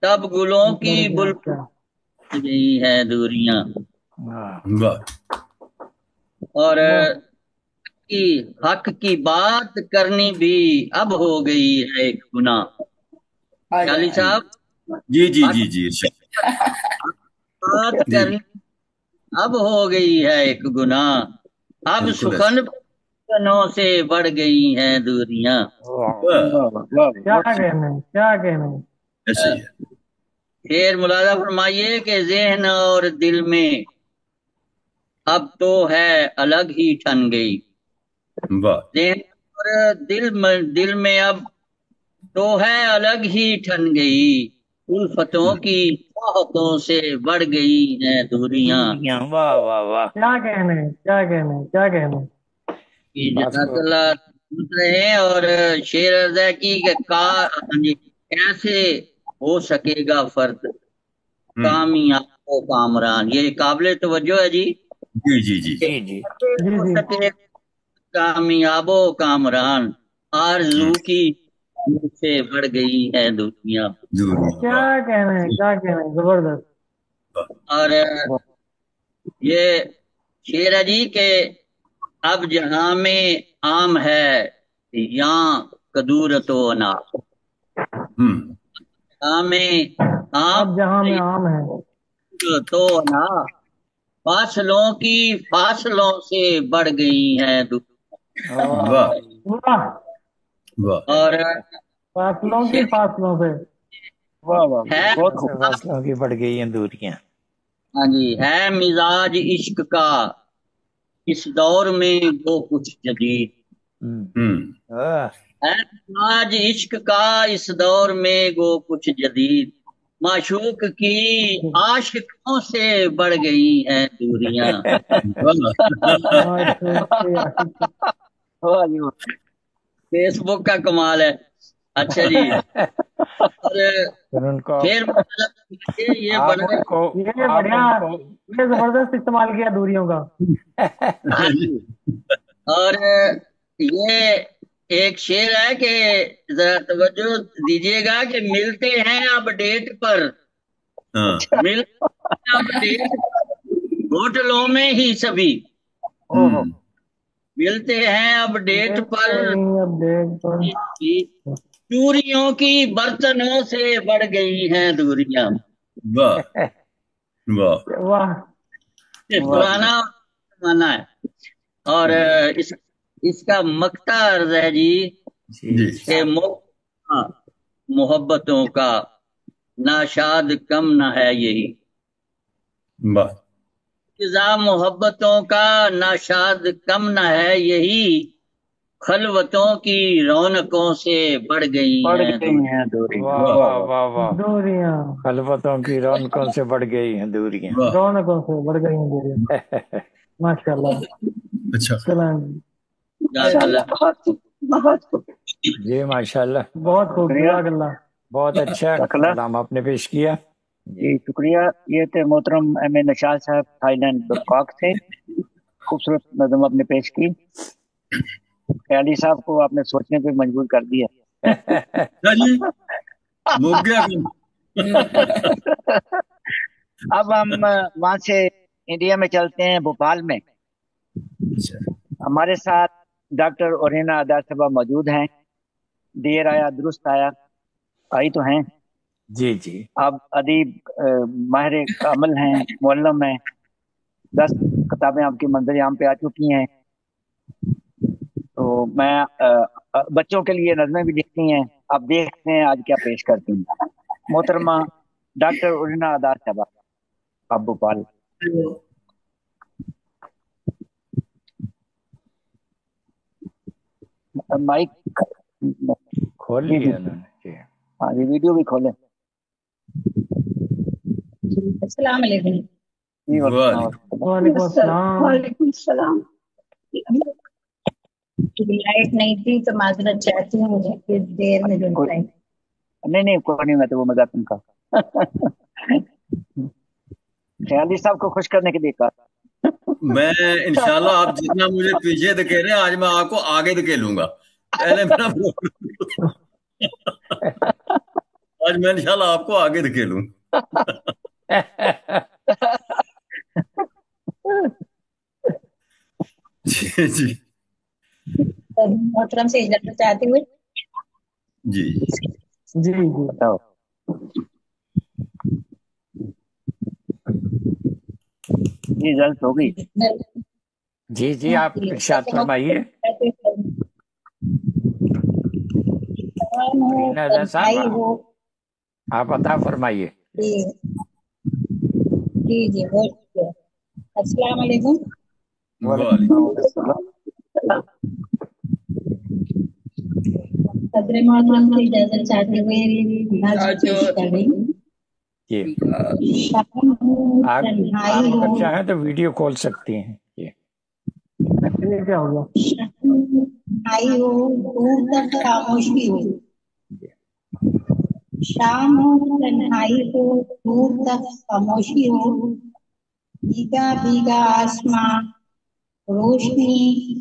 Speaker 8: تب گلوں کی بل گئی ہے دوریاں، اور حق کی بات کرنی بھی اب ہو گئی ہے ایک گناہ۔ چالی صاحب
Speaker 1: جی جی جی جی
Speaker 8: بات کرنی اب ہو گئی ہے ایک گناہ، اب سخنوں سے بڑھ گئی ہیں دوریاں۔
Speaker 9: کیا کہنا
Speaker 8: پھر ملاحظہ فرمائیے کہ ذہن اور دل میں اب تو ہے الگ ہی ٹھن گئی، ذہن اور دل میں اب تو ہے الگ ہی ٹھن گئی، الفتوں کی چاہتوں سے بڑھ گئی ہیں دوریاں۔
Speaker 3: واہ واہ واہ،
Speaker 9: کیا کہنا
Speaker 8: جزاک اللہ سن رہے ہیں۔ اور شعر عرض ہے کی کہ کیسے ہو سکے گا فرد کامیاب و کامران، یہ قابل توجہ ہے جی۔
Speaker 1: جی جی جی
Speaker 3: جی
Speaker 8: ہو سکے کامیاب و کامران، آرزو کی سے بڑھ گئی ہے دنیا۔
Speaker 9: کیا کہنا ہے زبردست۔
Speaker 8: اور یہ شعر ہے جی کہ اب جہاں میں عام ہے یہاں کدورت و انار، جہاں میں
Speaker 9: جہاں میں عام ہے
Speaker 8: تو انار، فاصلوں سے بڑھ گئی ہیں اور
Speaker 9: فاصلوں سے
Speaker 3: فاصلوں کی بڑھ گئی ہیں دوریاں۔
Speaker 8: ہاں جی، ہے مزاج عشق کا اس دور میں وہ کچھ جدید، ہے مزاج عشق کا اس دور میں وہ کچھ جدید، معشوق کی عاشقوں سے بڑھ گئی ہیں دوریاں۔ فیس بک کا کمال ہے۔ اچھا جی، پھر یہ
Speaker 9: بڑھیا، یہ زبردست استعمال کیا دوریوں کا۔
Speaker 8: اور یہ ایک شعر ہے کہ ذرا توجہ دیجیے گا کہ ملتے ہیں اب ڈیٹ پر، ہوٹلوں میں ہی سبھی، ملتے ہیں اب ڈیٹ پر، چوریوں کی برتنوں سے بڑھ گئی ہیں دوریاں۔ پرانا زمانہ ہے۔ اور اس کا مقطع عرض ہے جی کہ محبتوں کا ناشاد کم نہ ہے یہی، محبتوں کا ناشاد کم نہ ہے یہی، خلوتوں کی رونقوں سے بڑھ گئی ہیں
Speaker 3: دوریاں، خلوتوں کی رونقوں سے بڑھ گئی ہیں دوریاں،
Speaker 9: ماشاء اللہ۔
Speaker 1: اچھا
Speaker 3: جی ماشاء اللہ،
Speaker 9: بہت خوب،
Speaker 3: بہت اچھا کلام آپ نے پیش کیا
Speaker 2: جی، شکریہ۔ یہ تھے محترم ایم اے نشاد صاحب، تھائی لینڈ بینکاک سے، خوبصورت نظم آپ نے پیش کی۔ خیالی صاحب کو آپ نے سوچنے پہ مجبور کر دیا۔ اب ہم وہاں سے انڈیا میں چلتے ہیں، بھوپال میں ہمارے ساتھ ڈاکٹر اورینا ادار صاحبہ موجود ہیں۔ دیر آیا درست آیا، آئی تو ہیں
Speaker 3: جی جی۔
Speaker 2: آپ ادیب ماہر عمل ہیں، معلم ہیں، 10 کتابیں آپ کی منظر عام پہ آ چکی ہیں، تو میں بچوں کے لیے نظمیں بھی لکھتی ہیں، آپ دیکھتے ہیں آج کیا پیش کرتی ہیں۔ محترمہ ڈاکٹر اورینا ادار صاحبہ، آپ بھوپال۔ مائک
Speaker 3: کھول لیا انہوں نے جی۔
Speaker 2: ہاں جی، ویڈیو بھی کھولیں۔
Speaker 10: السلام علیکم۔
Speaker 9: وعلیکم السلام۔
Speaker 7: السلام۔
Speaker 10: لائٹ نہیں تھی تو معذرت چاہتی ہوں کہ دیر میں جو
Speaker 2: نہیں کوئی نہیں، میں تو وہ مزاق ان کا۔ ख्याली साहब को खुश करने के लिए कहा।
Speaker 1: मैं इंशाल्लाह आप जितना मुझे पीछे धकेले आज मैं आपको आगे धकेलूंगा। पहले मेरा आज मैं इंशाल्लाह आपको आगे धकेलूं। जी जी
Speaker 10: मोहतरम से इजाजत चाहते हुए
Speaker 1: जी
Speaker 9: जी जी
Speaker 2: बताओ। जी इजाजत हो गई।
Speaker 3: जी जी आप इरशाद फरमाइए। नजर साहब आप अता फरमाइए।
Speaker 10: जी जी बहुत शुक्रिया। अस्सलाम वालेकुम। सदर मोहतरम से इजाजत चाहते हुए पेश कर रही हूँ।
Speaker 3: आप अगर चाहें तो वीडियो कॉल सकती हैं। ये
Speaker 9: क्या हो गया?
Speaker 10: आई हो दूर तक खामोशी हो, शाम हो तन्हाई हो दूर तक खामोशी हो, भीगा भीगा आसमां रोशनी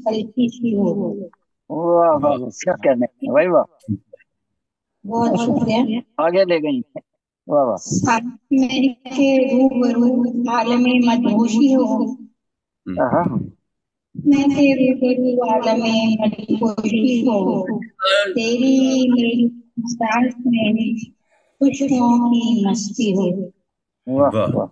Speaker 10: हल्की सी हो।
Speaker 2: वाह वाह क्या कहने भाई वाह,
Speaker 10: बहुत शुक्रिया।
Speaker 2: आगे ले गई। वाह वाह।
Speaker 10: साथ में के रूबरू आलमे मदहोशी हो, मैं तेरे रूबरू आलमे मदहोशी हो, तेरी मेरी सांस में खुशियों की मस्ती हो।
Speaker 2: वाह वाह।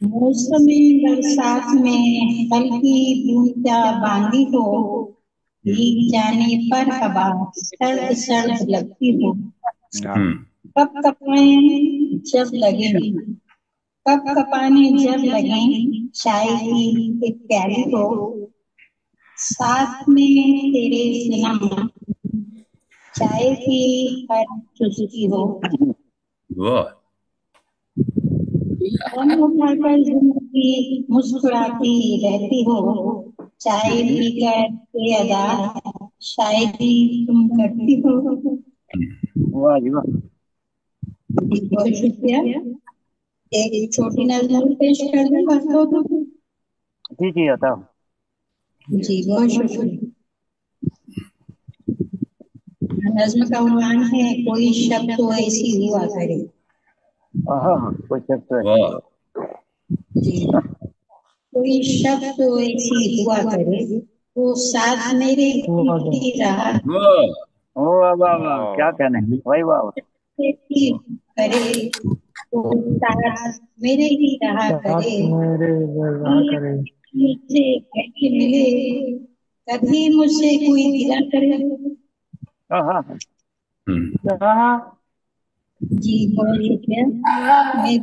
Speaker 10: मौसमी बरसात में हल्की बूंदा बांदी हो, भीग जाने पर हवा सर्द सर्द लगती हो। कप कपाने जब लगे, कप कपाने जब लगे चाय की एक प्याली हो, साथ में तेरे सिनेमा चाय की हर चुस्की हो। हम उठाकर जिंदगी मुस्कुराती रहती हो, चाय पीकर बेअदा शायरी तुम करती हो।
Speaker 2: वाह जी वाह।
Speaker 10: बहुत शुक्रिया। एक छोटी नज़म पेश कर दूं।
Speaker 2: जी जी बताओ।
Speaker 10: जी बहुत शुक्रिया। नज़्म का उन्वान है कोई शब्द तो ऐसी हुआ करे।
Speaker 2: कोई शब्द तो
Speaker 10: जी कोई शब्द तो ऐसी हुआ करे, वो साथ मेरे ही रहा
Speaker 2: वाह वाह वाह क्या कहने भाई वाह
Speaker 10: करे, वो साथ मेरे ही रहा करे, मुझसे कहीं मिले कभी मुझसे कोई गिला करे। जी बहुत शुक्रिया। मैं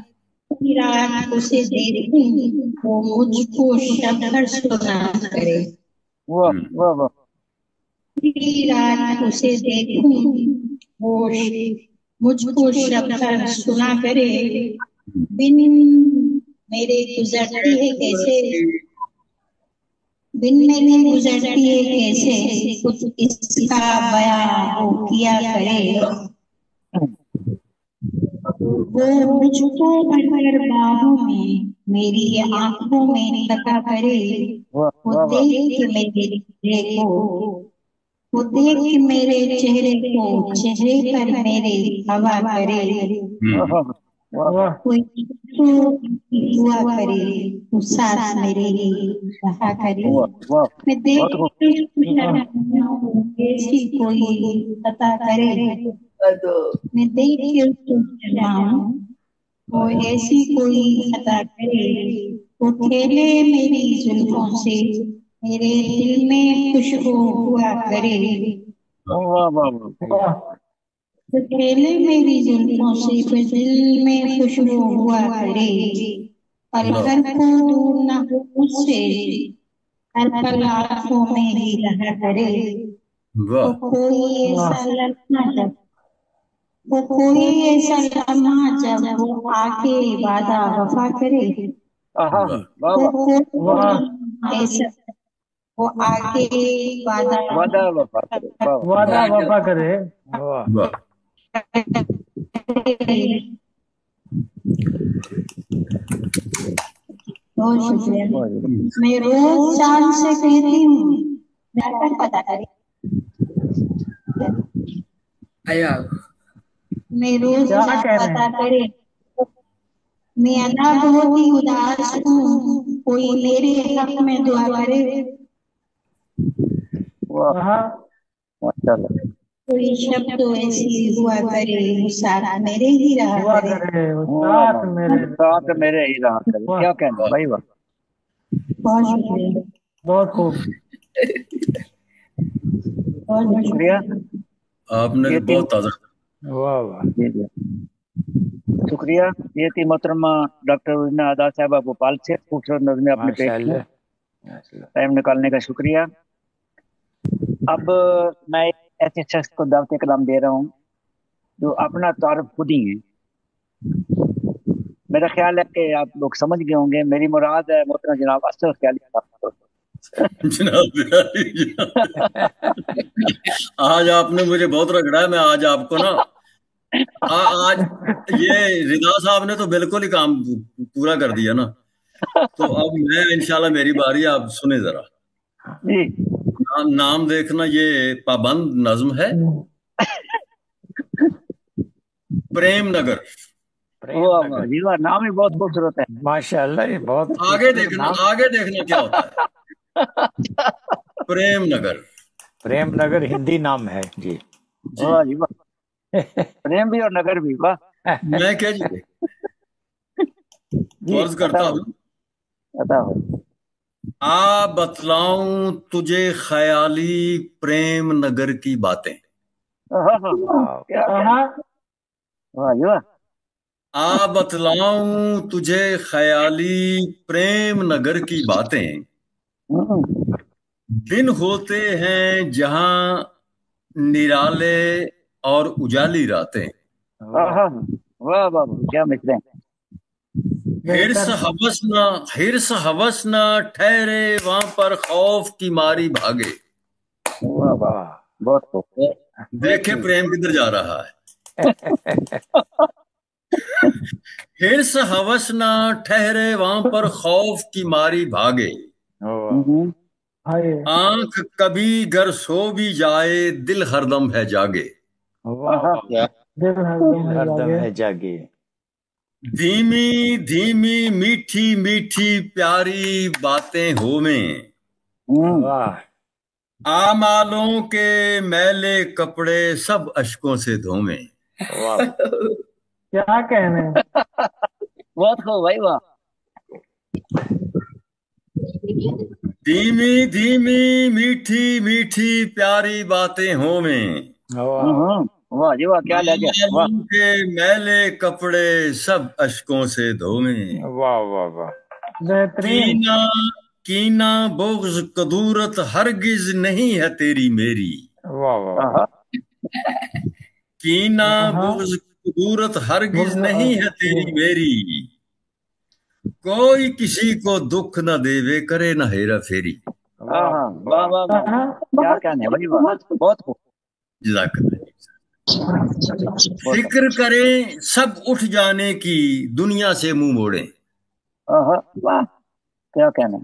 Speaker 10: पूरी रात उसे देखूं वो मुझको शब्द सुना करे।
Speaker 2: वाह वाह वाह।
Speaker 10: पूरी रात उसे देखूं वो मुझको शब्द सुना करे, बिन मेरे गुजरती है कैसे, बिन मेरे गुजरती है कैसे कुछ इसका बयां वो किया करे। वो मुझको भरकर बाहों में मेरी आंखों में तका करे, वो देख के मेरे चेहरे को, वो देख के मेरे चेहरे को चेहरे पर मेरे हवा करे। कोई तो हुआ करे वो साथ मेरे ही रहा करे। मैं देख के ऐसी कोई पता करे, मैं देख के वो ऐसी कोई अता करे, वो खेले मेरी जुल्फों से मेरे दिल में खुशबू हुआ करे। वो खेले मेरी जुल्फों से मेरे दिल में खुशबू हुआ करे, पल भर को दूर न हो मुझसे हर पल आँखों में ही रहा करे। वो कोई ऐसा लम्हा जब, वो कोई ऐसा लम्हा जब वो आके वादा वफा करे, ऐसा वो आके वादा
Speaker 9: वफा करे।
Speaker 10: बहुत शुक्रिया। मैं रोज शाम से कहती हूँ जाकर पता करें। मैं रोज पता करे। मैं अदा बहुत ही उदास हूँ, कोई मेरे हक में दुआ करे। कोई शब्द तो ऐसी हुआ करे, साथ मेरे ही रहा करे।
Speaker 2: साथ मेरे ही रहा करे। क्या कहना भाई? वाह,
Speaker 10: बहुत शुक्रिया,
Speaker 9: बहुत खूब,
Speaker 10: बहुत शुक्रिया।
Speaker 1: आपने बहुत ताजा।
Speaker 3: वाह वाह,
Speaker 2: शुक्रिया। ये थी मोहतरमा डॉक्टर उजना अदा साहबा भोपाल से, खूबसूरत नज़्में आपने पेश की, टाइम निकालने का शुक्रिया। अब मैं ऐसे शख्स को दावत कलाम दे रहा हूँ जो अपना तारुफ खुद ही है। मेरा ख्याल है कि आप लोग समझ गए होंगे, मेरी मुराद है मोहतरम जनाब असद ख्याली साहब।
Speaker 1: आज आपने मुझे बहुत रगड़ा है। मैं आज आपको ना आज ये रिदा साहब ने तो बिल्कुल ही काम पूरा कर दिया ना। तो अब मैं इंशाल्लाह मेरी बारी, आप सुने जरा। नाम देखना, ये पाबंद नज्म है, प्रेम नगर।
Speaker 2: नाम ही बहुत खूबसूरत है,
Speaker 3: माशाल्लाह। ये बहुत
Speaker 1: आगे देखना क्या होता है। प्रेम नगर,
Speaker 3: प्रेम नगर हिंदी नाम है जी।
Speaker 2: वाह जी वाह, प्रेम भी और नगर भी, वाह।
Speaker 1: मैं क्या जी फर्ज करता हूँ, आ बतलाऊं तुझे ख्याली प्रेम नगर की बातें। आ बतलाऊं तुझे ख्याली प्रेम नगर की बातें, दिन होते हैं जहां निराले और उजाली रातें।
Speaker 2: वाह वाह, क्या मिसरे।
Speaker 1: हिर्स हवस न ठहरे वहां पर खौफ की मारी भागे।
Speaker 2: वाह वाह, बहुत खूब।
Speaker 1: देखे प्रेम किधर जा रहा है। हिर्स हवस न ठहरे वहां पर खौफ की मारी भागे। आंख कभी गर सो भी जाए दिल हरदम है जागे।
Speaker 9: दिल हरदम है जागे।
Speaker 1: धीमी धीमी मीठी मीठी प्यारी बातें हो में, आमालों के मैले कपड़े सब अश्कों से धोमे।
Speaker 9: क्या कहने।
Speaker 2: बहुत खूब भाई, वाह।
Speaker 1: धीमी धीमी मीठी मीठी प्यारी बातें हो में,
Speaker 2: वाह जी वाह, क्या लगे।
Speaker 1: के मैले कपड़े सब अश्कों से धोमे।
Speaker 3: वाह वाह वाह,
Speaker 9: बेहतरीन।
Speaker 1: कीना बुग़्ज़ कदूरत हरगिज नहीं है तेरी मेरी।
Speaker 3: वाह वाह,
Speaker 1: कीना बुग़्ज़ कदूरत हरगिज नहीं है तेरी मेरी। कोई किसी को दुख न देवे करे न हेरा फेरी।
Speaker 2: वाह वाह वाह, क्या कहने भाई, बहुत खूब।
Speaker 1: फिक्र करें सब उठ जाने की दुनिया से मुंह मोड़े।
Speaker 2: वाह, क्या कहना।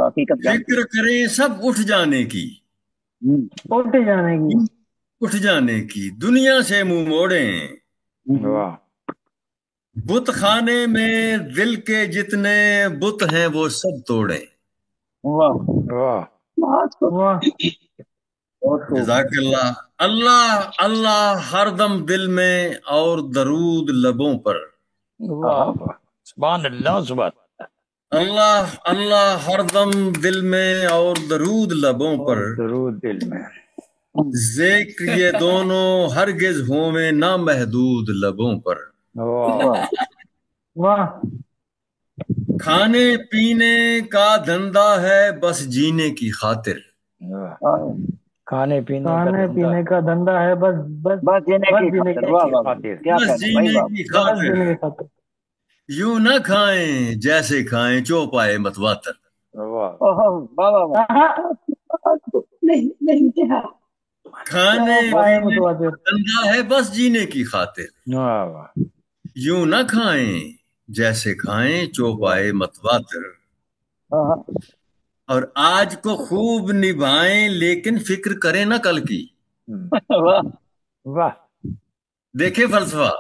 Speaker 1: फिक्र करें सब उठ जाने की, उठ जाने की दुनिया से मुंह मोड़े। बुत खाने में दिल के जितने बुत हैं वो सब तोड़े।
Speaker 3: वाह
Speaker 9: वाह,
Speaker 1: जज़ाकल्लाह। अल्लाह अल्लाह हरदम दिल में और दरूद लबों पर।
Speaker 3: वाह, सुभान अल्लाह, सुभान
Speaker 1: अल्लाह अल्लाह हरदम दिल में और दरूद लबों पर।
Speaker 3: दरूद दिल में,
Speaker 1: ज़िक्र ये दोनों हरगिज होवे ना महदूद लबों पर।
Speaker 9: वाह,
Speaker 1: खाने पीने का धंधा है बस जीने की खातिर।
Speaker 3: खाने पीने
Speaker 9: का धंधा है बस जीने की खातिर।
Speaker 1: यूं न खाएं जैसे खाएं चौपाए मतवातर। खाने धंधा है बस जीने की खातिर। यूं न खाएं जैसे खाएं चौपाए मतवातर। اور آج کو خوب نبھائیں لیکن فکر کریں نہ کل کی.
Speaker 3: واہ
Speaker 1: دیکھیں فلسفہ.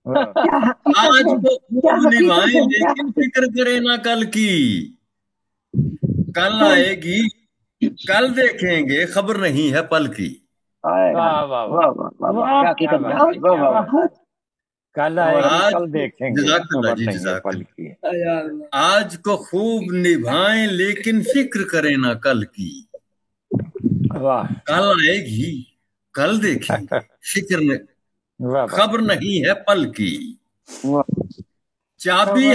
Speaker 1: آج کو خوب نبھائیں لیکن فکر کریں نہ کل کی. کل آئے گی کل دیکھیں گے خبر نہیں ہے پل کی.
Speaker 3: کل آئے گی کل دیکھیں گے
Speaker 1: جزاک اللہ جی جزاک اللہ. آج کو خوب نبھائیں لیکن فکر کریں نہ کل کی. کل آئے گی کل دیکھیں گے فکر خبر نہیں ہے پل کی. چابی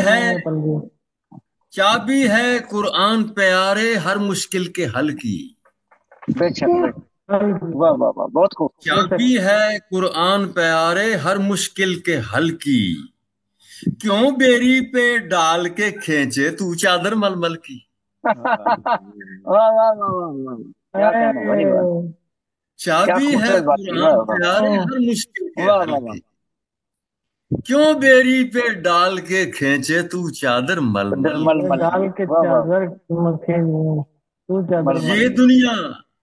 Speaker 1: ہے قرآن پیارے ہر مشکل کے حل کی.
Speaker 2: بہت خوب.
Speaker 1: چابی ہے قرآن پیارے ہر مشکل کے حل کی. کیوں بیری پہ ڈال کے کھینچے تو چادر ململ کی. چابی ہے قرآن پیارے ہر مشکل کے حل کی. کیوں بیری پہ ڈال کے کھینچے تو چادر ململ.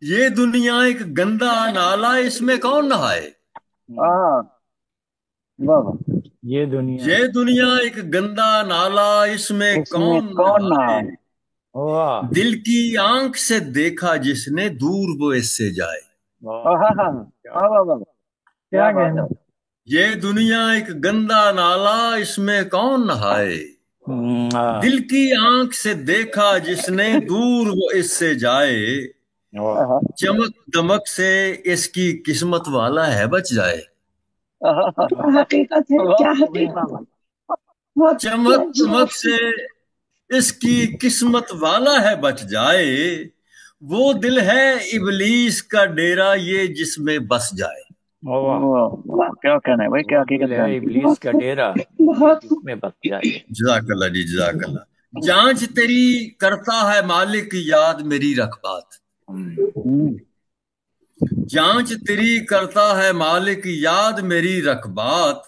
Speaker 1: یہ دنیا ایک گندا نالا اس میں کون نہائے. یہ دنیا ایک گندا نالا اس میں کون نہائے. دل کی آنکھ سے دیکھا جس نے دور وہ اس سے جائے. یہ دنیا ایک گندا نالا اس میں کون نہائے. دل کی آنکھ سے دیکھا جس نے دور وہ اس سے جائے. چمک دمک سے اس کی قسمت والا ہے بچ جائے. چمک دمک سے اس کی قسمت والا ہے بچ جائے. وہ دل ہے ابلیس کا ڈیرا یہ جس میں بس جائے.
Speaker 2: کیا کہنا ہے بھائی کیا
Speaker 3: ابلیس کا ڈیرا میں بس جائے.
Speaker 1: جزاک اللہ جی جزاک اللہ. جانچ تیری کرتا ہے مالک یاد میری رکھ بات. جانچ تیری کرتا ہے مالک یاد میری رکھ بات.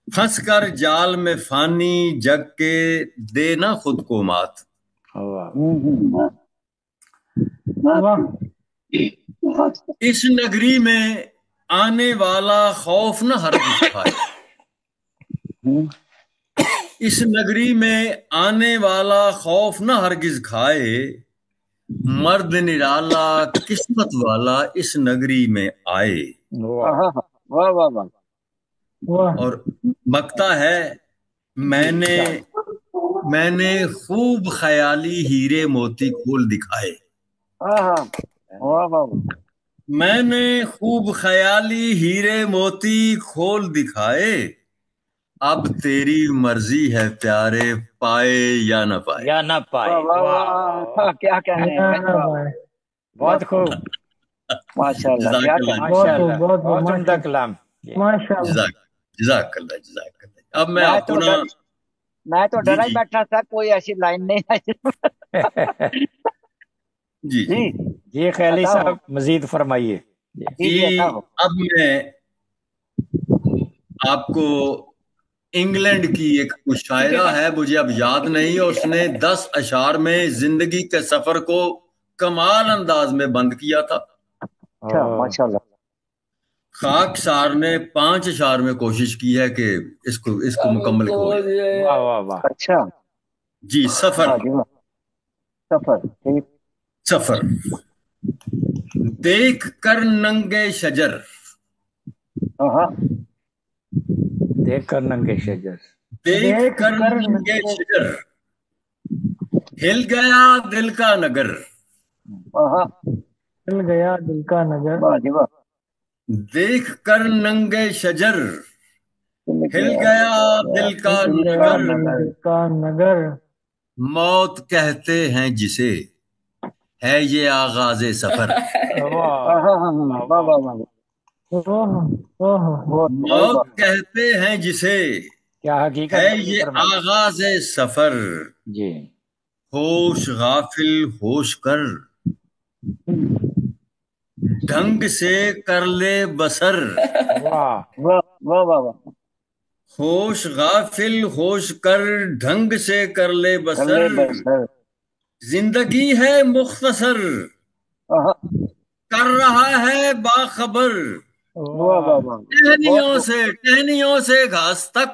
Speaker 1: پھنس کر جال میں فانی جگ کے دینا خود کو مات. اس نگری میں آنے والا خوف نہ ہرگز کھائے. اس نگری میں آنے والا خوف نہ ہرگز کھائے. مرد نرالا قسمت والا اس نگری میں آئے. اور بکتا ہے میں نے خوب خیالی ہیرے موتی کھول دکھائے. میں نے خوب خیالی ہیرے موتی کھول دکھائے. اب تیری مرضی ہے پیارے پائے یا نہ پائے.
Speaker 3: یا نہ پائے.
Speaker 2: کیا کہنے ہیں.
Speaker 3: بہت خوب
Speaker 2: ماشاء اللہ.
Speaker 3: بہت عمدہ کلام.
Speaker 1: جزاک اللہ جزاک اللہ. اب میں آپ کو
Speaker 2: میں تو ڈرا ہی بیٹھا تھا کوئی ایسی لائن نہیں آئی.
Speaker 1: جی
Speaker 3: جی خیالی صاحب مزید فرمائیے.
Speaker 1: جی اب میں آپ کو انگلینڈ کی ایک مشاعرہ ہے مجھے اب یاد نہیں. اس نے 10 اشعار میں زندگی کے سفر کو کمال انداز میں بند کیا تھا.
Speaker 2: ماشاء اللہ.
Speaker 1: خاک سار نے 5 اشعار میں کوشش کی ہے کہ اس کو مکمل کھولے.
Speaker 2: اچھا
Speaker 1: جی سفر. سفر دیکھ کر ننگے شجر.
Speaker 3: دیکھ کر ننگے شجر.
Speaker 1: دیکھ کر ننگے شجر ہل گیا دل کا نگر.
Speaker 9: ہل گیا دل کا نگر.
Speaker 1: دیکھ کر ننگے شجر ہل گیا دل کا نگر. موت کہتے ہیں جسے ہے یہ آغاز سفر. موت کہتے ہیں جسے
Speaker 3: کیا حقیقت
Speaker 1: ہے یہ آغاز سفر.
Speaker 3: جی
Speaker 1: ہوش غافل ہوش کر ڈھنگ سے کر لے بسر. ہوش غافل ہوش کر ڈھنگ سے کر لے بسر. जिंदगी है मुख्तसर, कर रहा है बाखबर, टहनियों से घास तक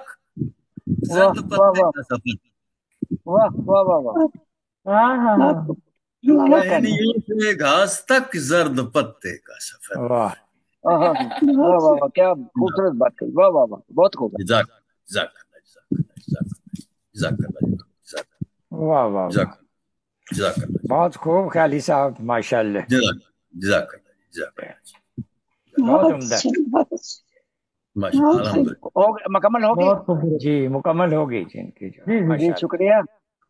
Speaker 1: जर्द पत्ते का सफर।
Speaker 11: वाह वाह वाह वाह,
Speaker 1: टहनियों से घास तक जर्द पत्ते का सफर।
Speaker 3: वाह
Speaker 11: वाह वाह वाह, क्या खूबसूरत बात कही, वाह वाह वाह, बहुत खूब।
Speaker 3: वाह वाह, बहुत खूब ख्याली साहब, माशाल्लाह, बहुत उम्दा।
Speaker 11: मुकम्मल होगी
Speaker 3: जी, मुकम्मल होगी जी इनकी।
Speaker 11: जी शुक्रिया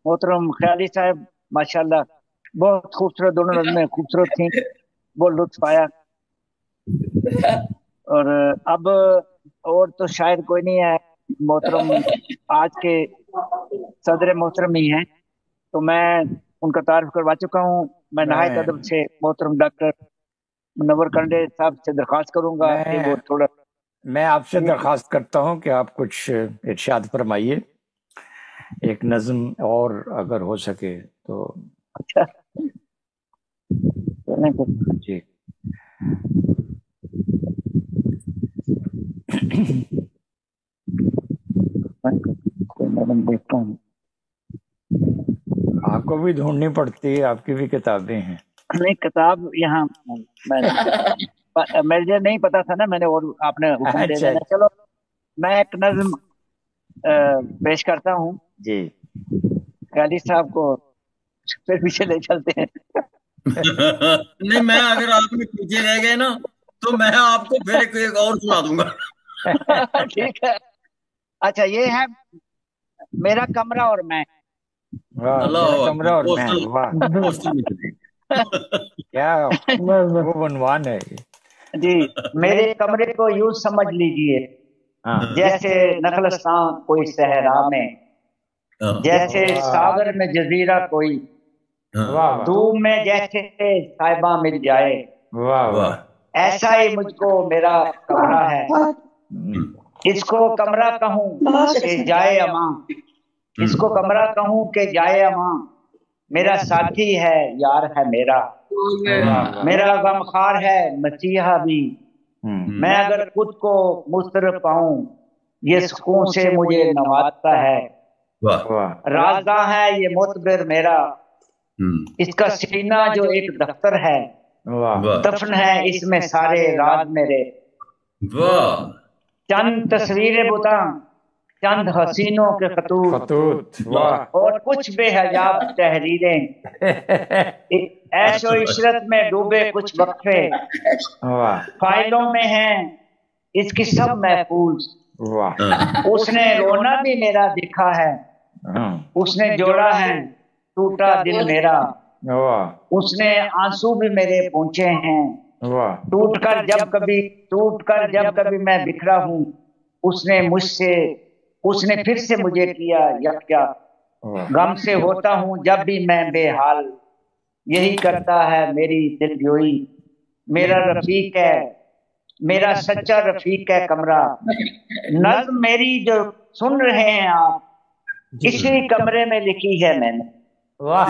Speaker 11: मोहतरम ख्याली साहब, माशाल्लाह बहुत खूबसूरत, दोनों नज़में खूबसूरत थी, बहुत लुत्फ आया। और अब और तो शायद कोई नहीं है, मोहतरम आज के सदर मोहतरम ही हैं, तो मैं उनका तारीफ करवा चुका हूँ। मैं नहायत अदब से मोहतरम डॉक्टर मुनव्वर कंडे साहब से दरख्वास्त करूंगा कि वो थोड़ा,
Speaker 3: मैं आपसे दरख्वास्त करता हूँ कि आप कुछ इरशाद फरमाइए, एक नज़म और अगर हो सके तो।
Speaker 11: अच्छा
Speaker 3: जी
Speaker 11: मैडम देखता हूँ,
Speaker 3: आपको भी ढूंढनी पड़ती है, आपकी भी किताबें हैं।
Speaker 11: नहीं किताब यहाँ मुझे नहीं पता था ना, मैंने और आपने हुक्म दे दिया। चलो मैं एक नज़म पेश करता हूँ
Speaker 3: जी,
Speaker 11: ख्याली साहब को फिर पीछे ले चलते हैं।
Speaker 1: नहीं, मैं अगर आपने पीछे रह गए ना तो मैं आपको फिर एक और सुना दूंगा।
Speaker 11: ठीक है, अच्छा ये है मेरा कमरा और मैं।
Speaker 3: मेरा कमरा और मैं, वाह क्या वो बनवान है
Speaker 11: जी। मेरे कमरे को यूं समझ लीजिए जैसे नखलस्तान कोई सहरा में, जैसे सागर में जजीरा कोई, धूप में जैसे साहिबा मिल जाए, ऐसा ही मुझको मेरा कमरा है। इसको कमरा कहूँ कि जाए अमां, इसको कमरा कहूँ कि जाए अमां, मेरा साथी है यार है मेरा, मेरा गमखार है मसीहा भी। मैं अगर खुद को मुस्तरफ पाऊं ये सुकून से मुझे नवाजता है। राज़दां है ये मुतबिर मेरा, इसका सीना जो एक दफ्तर है, दफन है इसमें सारे राज मेरे। चंद तस्वीरें बुता, चंद हसीनों के खतूत, और कुछ बेहजाब तहरीरें, ऐशो इशरत में डूबे कुछ वक्फे, फाइलों में हैं इसकी सब महफूज। उसने रोना भी मेरा दिखा है, उसने जोड़ा है टूटा दिल मेरा, उसने आंसू भी मेरे पहुंचे हैं, टूट कर जब कभी मैं बिखरा हूँ, उसने फिर से मुझे किया यकजा। गम से होता हूँ जब भी मैं बेहाल, यही करता है मेरी दिलजोई। मेरा रफीक है, मेरा सच्चा रफीक है कमरा। नज़्म मेरी जो सुन रहे हैं आप, इसी कमरे में लिखी है मैंने।
Speaker 3: वाह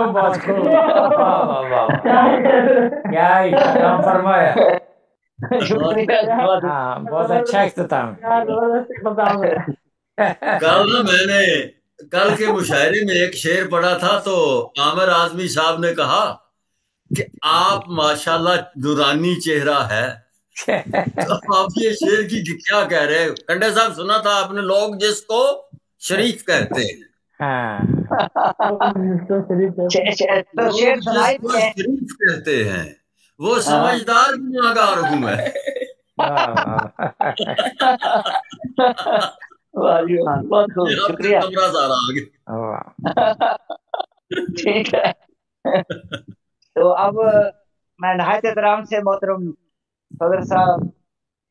Speaker 3: बहुत खूब, क्या काम फरमाया। हाँ, बहुत अच्छा इख्तिताम।
Speaker 1: कल के मुशायरे में एक शेर पढ़ा था, तो आमिर आजमी साहब ने कहा कि आप माशाल्लाह दुरानी चेहरा है। तो आप ये शेर की क्या कह रहे हैं? कंडे साहब सुना था आपने, लोग जिसको शरीफ कहते हैं, शरीफ कहते हैं, वो समझदार गुनाहगार हूं मैं।
Speaker 11: शुक्रिया, ठीक है। तो अब मैं नहायत एहतराम से मोहतरम सदर साहब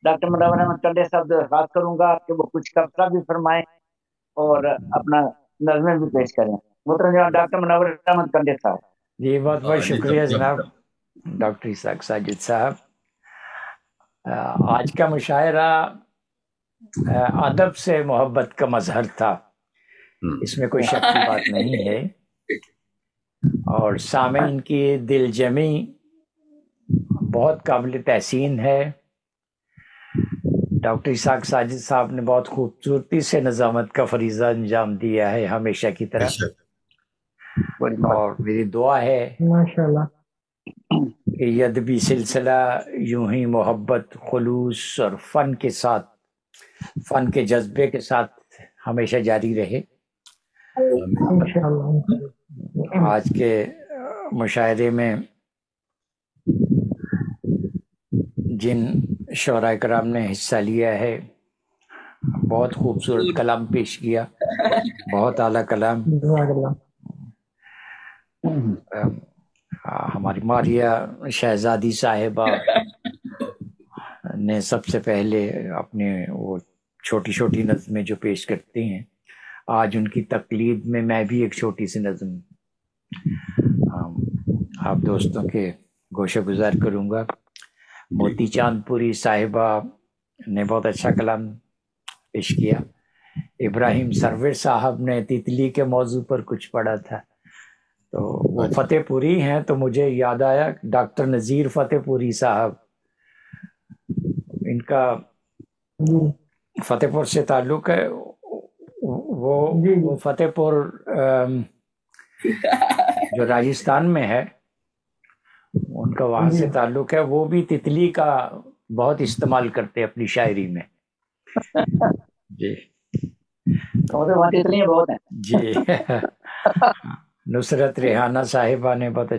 Speaker 11: डॉक्टर मुनव्वर अहमद कंडे साहब दरख्वास्त करूंगा कि वो कुछ तबसरा भी फरमाएं और अपना नज़में भी पेश करें। मोहतरम डॉक्टर मुनव्वर अहमद कंडे साहब।
Speaker 3: जी बहुत बहुत शुक्रिया जनाब डॉक्टर इसाक साजिद साहब। आज का मुशायरा अदब से मोहब्बत का मजहर था। اس میں کوئی شک کی بات نہیں ہے. اور سامعین کی دل جمی بہت قابل تحسین ہے. ڈاکٹر اسحاق ساجد صاحب نے بہت خوبصورتی سے نظامت کا فریضہ انجام دیا ہے ہمیشہ کی طرح. اور میری دعا ہے
Speaker 9: ماشاءاللہ
Speaker 3: کہ یہ ادبی سلسلہ یوں ہی محبت، خلوص اور فن کے ساتھ، فن کے جذبے کے ساتھ ہمیشہ جاری رہے. آج کے مشاعرے میں جن شعراء کرام نے حصہ لیا ہے بہت خوبصورت کلام پیش کیا، بہت اعلیٰ کلام. ہماری ماریہ شہزادی صاحبہ نے سب سے پہلے اپنے وہ چھوٹی چھوٹی نظمیں جو پیش کرتی ہیں، آج ان کی تقلید میں میں بھی ایک چھوٹی سی نظم آپ دوستوں کے گوشہ گزار کروں گا. موتی چاند پوری صاحبہ نے بہت اچھا کلام پیش کیا. ابراہیم سرور صاحب نے تتلی کے موضوع پر کچھ پڑھا تھا، تو وہ فتح پوری ہیں، تو مجھے یاد آیا ڈاکٹر نذیر فتح پوری صاحب، ان کا فتح پور سے تعلق ہے. وہ فتح پور جو راجستھان میں ہے ان کا وہاں سے تعلق ہے. وہ بھی تتلی کا بہت استعمال کرتے اپنی شاعری میں. جی جی نصرت ریحانہ صاحبہ نے بہت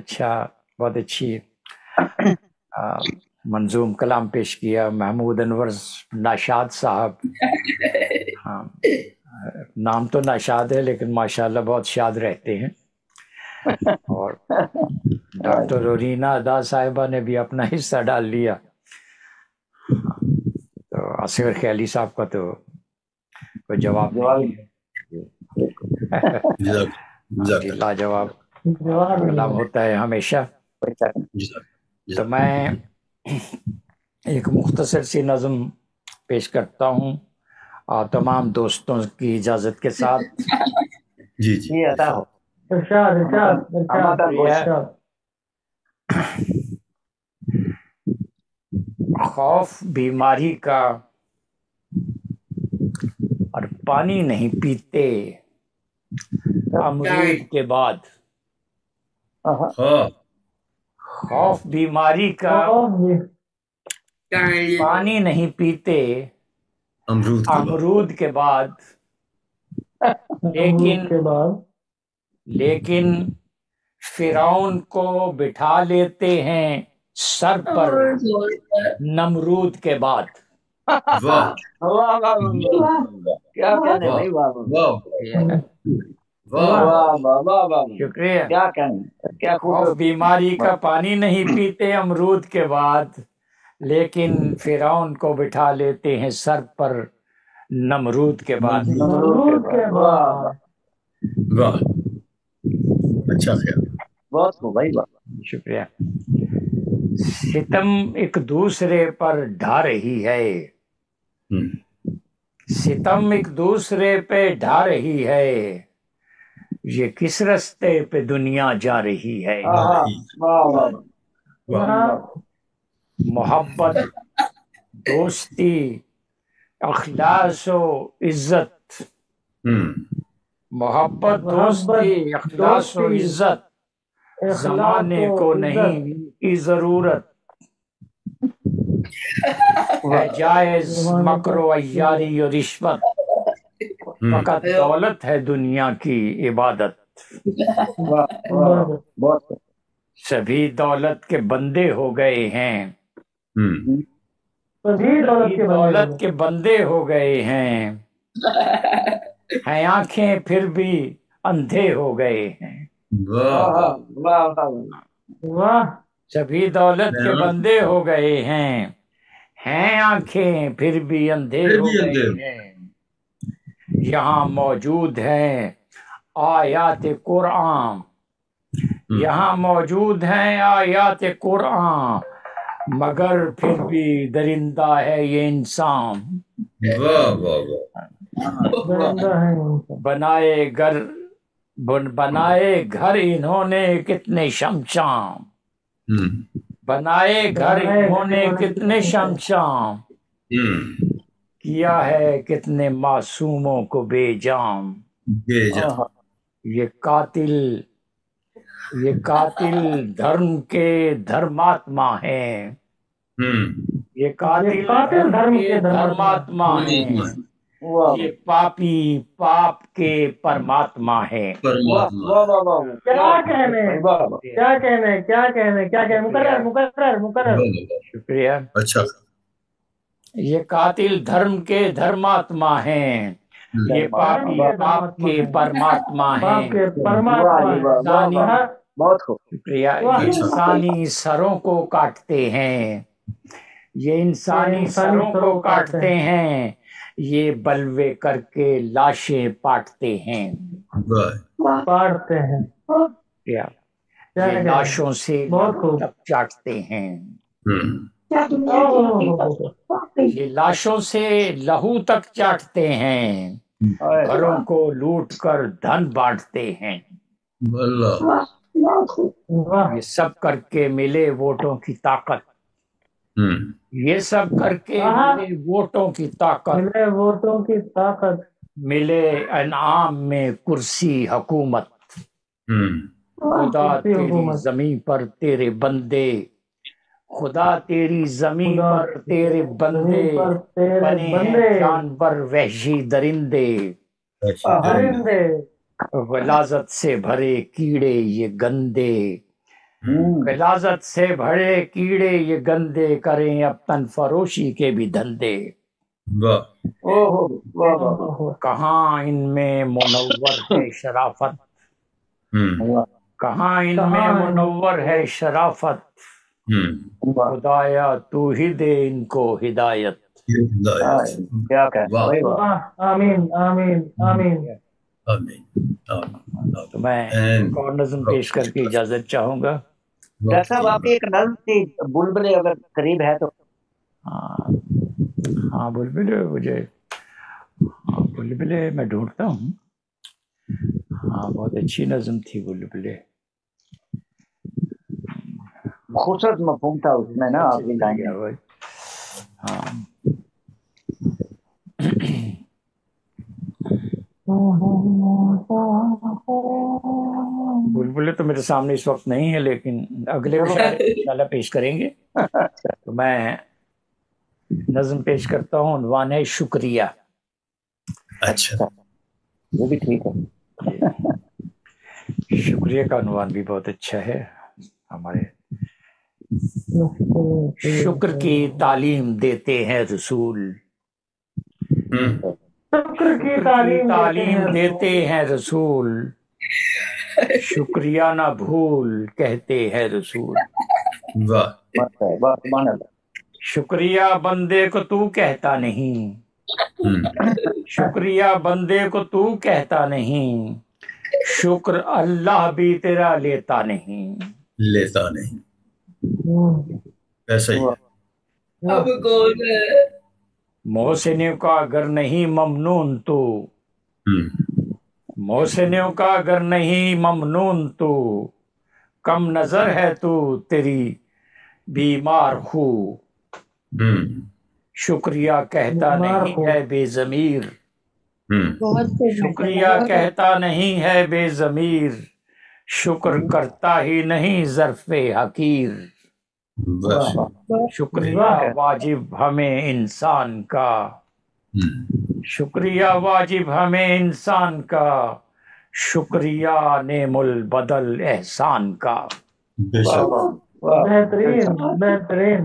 Speaker 3: اچھی منظوم کلام پیش کیا. محمود انور ناشاد صاحب، ہاں نام تو ناشاد ہے لیکن ماشاءاللہ بہت شاد رہتے ہیں. اور ڈاکٹر رورینا ادا صاحبہ نے بھی اپنا حصہ ڈال لیا. تو اصغر خیالی صاحب کا تو کوئی جواب نہیں ہے. لاجواب کلام ہوتا ہے ہمیشہ. تو میں ایک مختصر سی نظم پیش کرتا ہوں تمام دوستوں کی اجازت کے ساتھ.
Speaker 1: جی جی
Speaker 3: خوف بیماری کا اور پانی نہیں پیتے امرود کے بعد. خوف بیماری کا پانی نہیں پیتے امرود کے بعد، لیکن فرعون کو بٹھا لیتے ہیں سر پر نمرود کے بعد. شکریہ. خوف بیماری کا پانی نہیں پیتے امرود کے بعد، لیکن فرعون کو بٹھا لیتے ہیں سر پر نمرود کے بعد.
Speaker 1: اچھا خیال،
Speaker 11: بہت خوب بھائی،
Speaker 3: شکریہ. ستم ایک دوسرے پر ڈھا رہی ہے، ستم ایک دوسرے پہ ڈھا رہی ہے، یہ کس رستے پہ دنیا جا رہی ہے. محبت، دوستی، اخلاص و عزت، محبت، دوستی، اخلاص و عزت زمانے کو نہیں کی ضرورت. ہے جائز مکر و عیاری و رشوت، فقط دولت ہے دنیا کی عبادت. سبھی دولت کے بندے ہو گئے ہیں، سبھی دولت کے بندے ہو گئے ہیں، آنکھیں پھر بھی اندھے ہو گئے ہیں. سبھی دولت کے بندے ہو گئے ہیں آنکھیں پھر بھی اندھے ہو گئے ہیں. یہاں موجود ہیں آیات قرآن، یہاں موجود ہیں آیات قرآن، مگر پھر بھی درندہ ہے یہ انسان. बनाए घर इन्होंने कितने शमशान, बनाए घर इन्होंने कितने शमशान, किया है कितने मासूमों को बेजान। ये कातिल धर्म के धर्मात्मा हैं, ये कातिल धर्म के धर्मात्मा हैं, ये पापी पाप के परमात्मा है।
Speaker 9: क्या कहने मुकर्रर।
Speaker 3: शुक्रिया।
Speaker 1: अच्छा,
Speaker 3: ये कातिल धर्म के धर्मात्मा हैं, ये पापी पाप के परमात्मा हैं।
Speaker 11: बहुत खूब,
Speaker 3: शुक्रिया। इंसानी सरों को काटते हैं, ये इंसानी सरों को काटते हैं, ये बलवे करके लाशें पाटते हैं। ये लाशों से तक चाटते हैं, ये लाशों से लहू तक चाटते हैं, घरों को लूट कर धन बांटते हैं। ये सब करके मिले वोटों की ताकत, ये सब करके मिले वोटों की ताकत, मिले इनाम में कुर्सी हुकूमत। खुदा तेरी जमीन पर तेरे बंदे, खुदा तेरी जमीन पर तेरे बंदे बने हैं जानवर वहशी दरिंदे, गलाजत से भरे कीड़े ये गंदे, गलाजत से भरे कीड़े ये गंदे, करें अब तन फरोशी के भी धंधे। कहाँ इनमें मुनव्वर है शराफत, कहाँ इनमें मुनव्वर है शराफत, खुदाया तू ही दे इनको हिदायत।
Speaker 11: क्या
Speaker 9: आमीन आमीन आमीन।
Speaker 3: तो मैं एक और नज़्म पेश करके इजाजत चाहूंगा।
Speaker 11: डॉक्टर साहब आपकी एक नज़्म थी बुलबुले, अगर करीब है तो।
Speaker 3: हाँ बुलबुले, मुझे बुलबुले मैं ढूंढता हूँ। हाँ बहुत अच्छी नज़्म थी बुलबुले,
Speaker 11: खूबसूरत मफ़हूम था उसमें ना, आप गाएंगे।
Speaker 3: हाँ बुलबुले तो मेरे सामने इस वक्त नहीं है, लेकिन अगले इंशाल्लाह पेश करेंगे। तो मैं नज़्म पेश करता हूँ, उन्वान है शुक्रिया।
Speaker 1: अच्छा,
Speaker 11: वो भी ठीक है।
Speaker 3: शुक्रिया का उन्वान भी बहुत अच्छा है हमारे। शुक्र की तालीम देते हैं रसूल,
Speaker 9: शुक्र की तालीम
Speaker 3: देते हैं रसूल, शुक्रिया ना भूल कहते हैं रसूल। शुक्रिया बंदे को तू कहता नहीं, शुक्रिया बंदे को तू कहता नहीं, शुक्र अल्लाह भी तेरा लेता नहीं।
Speaker 1: ऐसा ही है।
Speaker 8: अब कौन है
Speaker 3: मोहसिनों का अगर नहीं ममनून तू, मोहसिनों का अगर नहीं ममनून तू, कम नजर है तू तेरी बीमार हूँ। शुक्रिया कहता नहीं है बेजमीर, शुक्रिया कहता नहीं है बेजमीर, शुक्र करता ही नहीं ज़र्फ़े हकीर। शुक्रिया वाजिब हमें इंसान का, शुक्रिया वाजिब हमें इंसान का, शुक्रिया नेमुल बदल एहसान का।
Speaker 9: बेहतरीन बेहतरीन।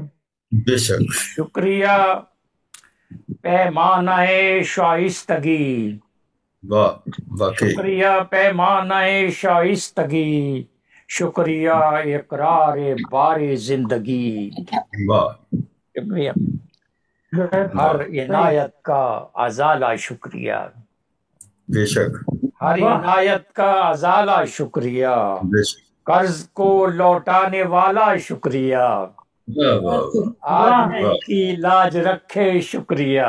Speaker 1: बेशक।
Speaker 3: शुक्रिया पैमानाए शाइस्तगी, शुक्रिया पैमानाए शाइस्तगी, शुक्रिया इकरार बारे जिंदगी। हर इनायत का अजाला शुक्रिया,
Speaker 1: बेशक
Speaker 3: हर इनायत का अजाला शुक्रिया, कर्ज को लौटाने वाला शुक्रिया, आदमी की लाज रखे शुक्रिया,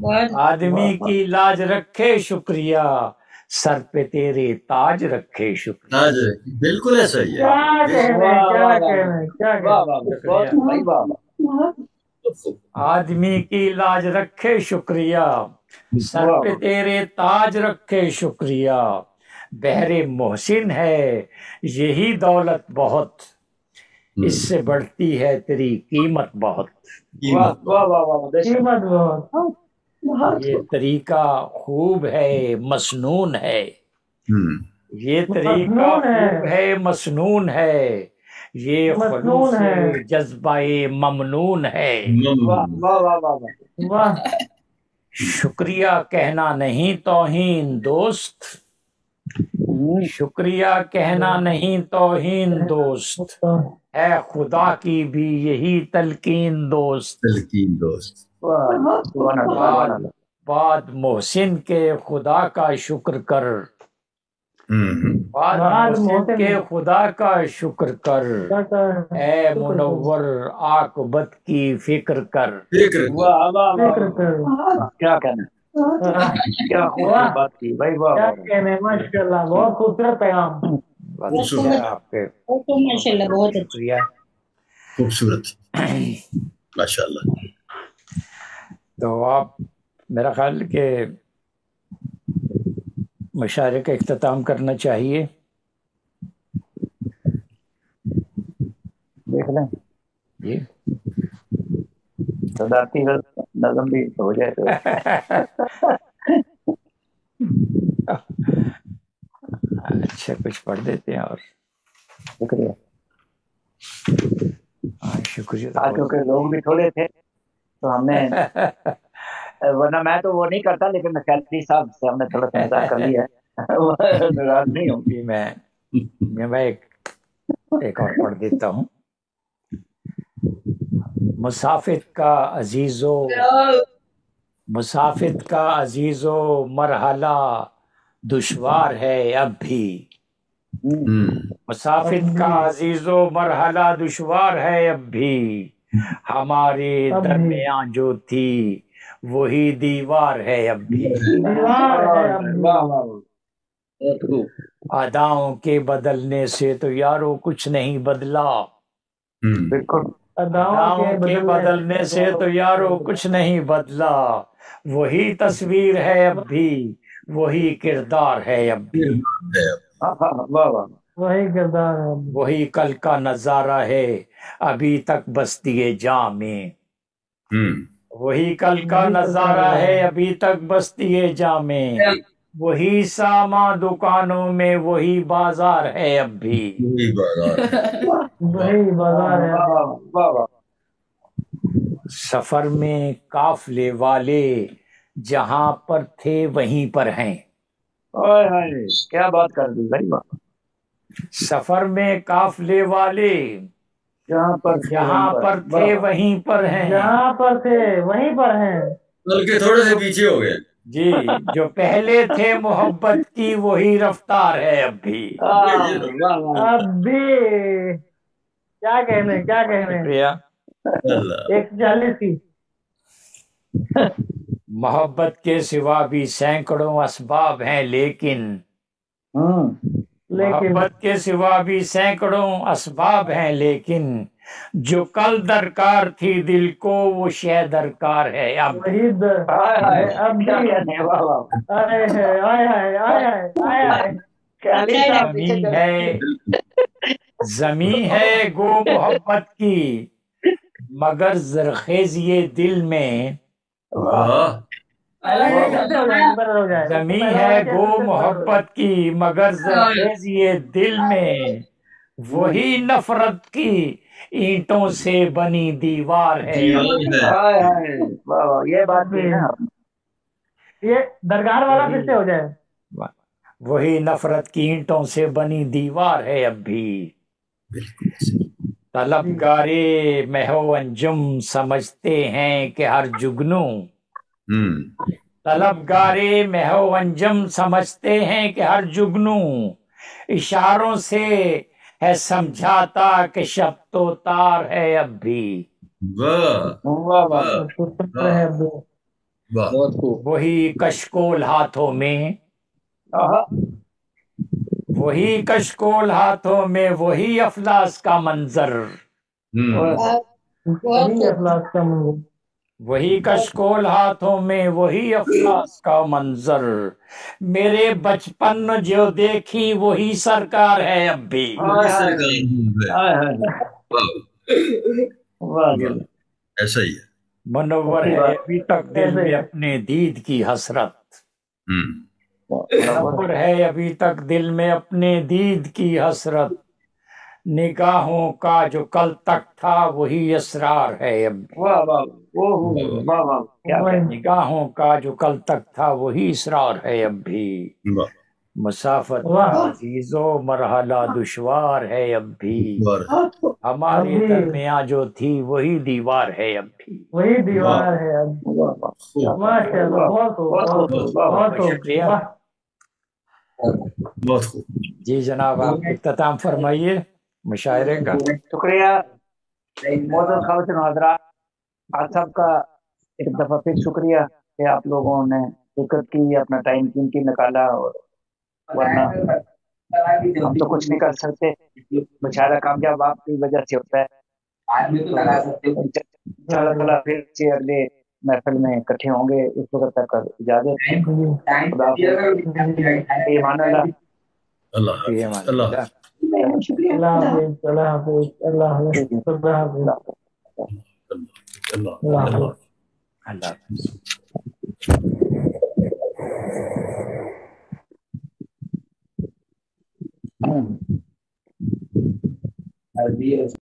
Speaker 3: आदमी की लाज रखे शुक्रिया, सर पे तेरे ताज रखे शुक्रिया।
Speaker 1: ताज, बिल्कुल ऐसा ही है।
Speaker 9: क्या कहने, क्या कहने, क्या कहने।
Speaker 3: आदमी की लाज रखे शुक्रिया, सर पे तेरे ताज रखे शुक्रिया। बहरे मोहसिन है यही दौलत बहुत, इससे बढ़ती है तेरी कीमत बहुत।
Speaker 9: कीमत बहुत।
Speaker 3: ये तरीका खूब है मसनून है, ये तरीका खूब है मसनून है, ये खुलूस है जज्बाए ममनून है। शुक्रिया कहना नहीं तौहीन दोस्त, शुक्रिया कहना नहीं तौहीन दोस्त, है खुदा की भी यही तलकीन दोस्त।
Speaker 1: तलकीन दोस्त।
Speaker 3: बाद मोहसिन के खुदा का शुक्र कर, बाद मोहसिन के खुदा का शुक्र कर, ए मुनव्वर आकबत की फिक्र कर।
Speaker 11: क्या कहना, क्या बात की भाई,
Speaker 9: क्या कहने, माशाल्लाह बहुत खूबसूरत पैगाम।
Speaker 3: आपके
Speaker 4: माशाल्लाह बहुत
Speaker 3: शुक्रिया,
Speaker 1: खूबसूरत, माशाल्लाह।
Speaker 3: तो आप मेरा ख्याल के मुशायरे का इख्तिताम करना चाहिए।
Speaker 11: देख लें
Speaker 3: जी,
Speaker 11: सदाती नज़म भी हो जाए तो।
Speaker 3: अच्छा कुछ पढ़ देते हैं और
Speaker 11: शुक्रिया।
Speaker 3: हाँ शुक्रिया।
Speaker 11: आज क्योंकि लोग भी थोड़े थे तो हमने वरना मैं तो वो नहीं करता, लेकिन खैली साहब से हमने थोड़ा मजाक कर लिया है। नाराज नहीं हूँ।
Speaker 3: मैं एक और पढ़ देता हूँ। मुसाफिर का अजीजो मरहला दुश्वार है अब भी, मुसाफिर का अजीजो मरहला दुश्वार है अब भी, हमारे दरमियान जो थी वही दीवार है अब भी। अदाओं के बदलने से तो यारो कुछ नहीं बदला,
Speaker 11: बिल्कुल
Speaker 3: अदाओं के बदलने से तो यारो कुछ नहीं बदला, वही तस्वीर है अब भी, वही किरदार है अब भी,
Speaker 9: वही किरदार है,
Speaker 3: वही कल का नजारा है अभी तक बस्ती जाम में, वही कल का नजारा है अभी तक बस्ती जाम में, वही सामा दुकानों में वही बाजार है अब भी,
Speaker 9: वही बाजार है।
Speaker 3: सफर में काफले वाले जहां पर थे वहीं पर हैं।
Speaker 11: क्या बात कर दी भाई।
Speaker 3: सफर में काफले वाले जहां पर थे वहीं पर हैं,
Speaker 9: जहां पर थे वहीं पर हैं,
Speaker 1: बल्कि थोड़े से पीछे हो गए
Speaker 3: जी। जो पहले थे मोहब्बत की वही रफ्तार है अब भी,
Speaker 9: अब भी। क्या कहने, क्या कहने। 140 की
Speaker 3: मोहब्बत के सिवा भी सैकड़ों असबाब हैं, लेकिन मोहब्बत के सिवा भी सैकड़ों असबाब हैं, लेकिन जो कल दरकार थी दिल को वो शय दरकार है अब।
Speaker 9: वही अब
Speaker 3: ज़मीं है गो मोहब्बत की मगर जरखेज़ी दिल में, ज़मीं है गो मोहब्बत की मगर जरखेज़ी दिल में, वही नफरत की ईंटों से बनी दीवार है।
Speaker 11: ये बात भी है,
Speaker 9: ये दरगाह वाला किससे हो जाए।
Speaker 3: वही नफरत की ईंटों से बनी दीवार है अब भी। तलबगारे महो अंजुम समझते हैं कि हर जुगनू, तलबगारे महो अंजुम समझते हैं कि हर जुगनू, इशारों से है समझाता कि शब तो तार है अब भी।
Speaker 8: بہت خوب.
Speaker 3: وہی کشکول ہاتھوں میں، وہی کشکول ہاتھوں میں، وہی افلاس کا منظر، وہی کشکول ہاتھوں میں، وہی افلاس کا منظر، میرے بچپن جو دیکھی وہی سرکار ہے اب بھی.
Speaker 1: ایسا ہی ہے.
Speaker 3: منور ہے ابھی تک دل میں اپنے دید کی حسرت، منور ہے ابھی تک دل میں اپنے دید کی حسرت، نگاہوں کا جو کل تک تھا وہی اسرار ہے اب بھی. نگاہوں کا جو کل تک تھا وہی اسرار ہے اب بھی. مسافت عزیز و مرحلہ دشوار ہے اب بھی، ہمارے درمیاں جو تھی وہی دیوار ہے اب بھی.
Speaker 9: وہی دیوار ہے اب.
Speaker 3: شکریہ.
Speaker 1: بہت خوب.
Speaker 3: جی جناب آپ اختتام فرمائیے مشاعرے کا.
Speaker 11: شکریہ معزز خواتین و حضرات، آپ سب کا ایک دفعہ پھر شکریہ کہ آپ لوگوں نے شرکت کی، اپنا ٹائم قیمتی نکالا، اور ورنہ ہم تو کچھ نہیں کر سکتے. مشاعرہ کامیاب آپ کی وجہ سے ہوتا ہے. انشاءاللہ پھر سے اگلے محفل میں اکٹھے ہوں گے. اس وقت تک اجازت. خدا حافظ. ایمان اللہ.
Speaker 1: اللہ حافظ. اللہ حافظ.
Speaker 9: اللہ حافظ. اللہ حافظ. اللہ حافظ. اللہ حافظ.
Speaker 3: اللہ حافظ.
Speaker 8: عربی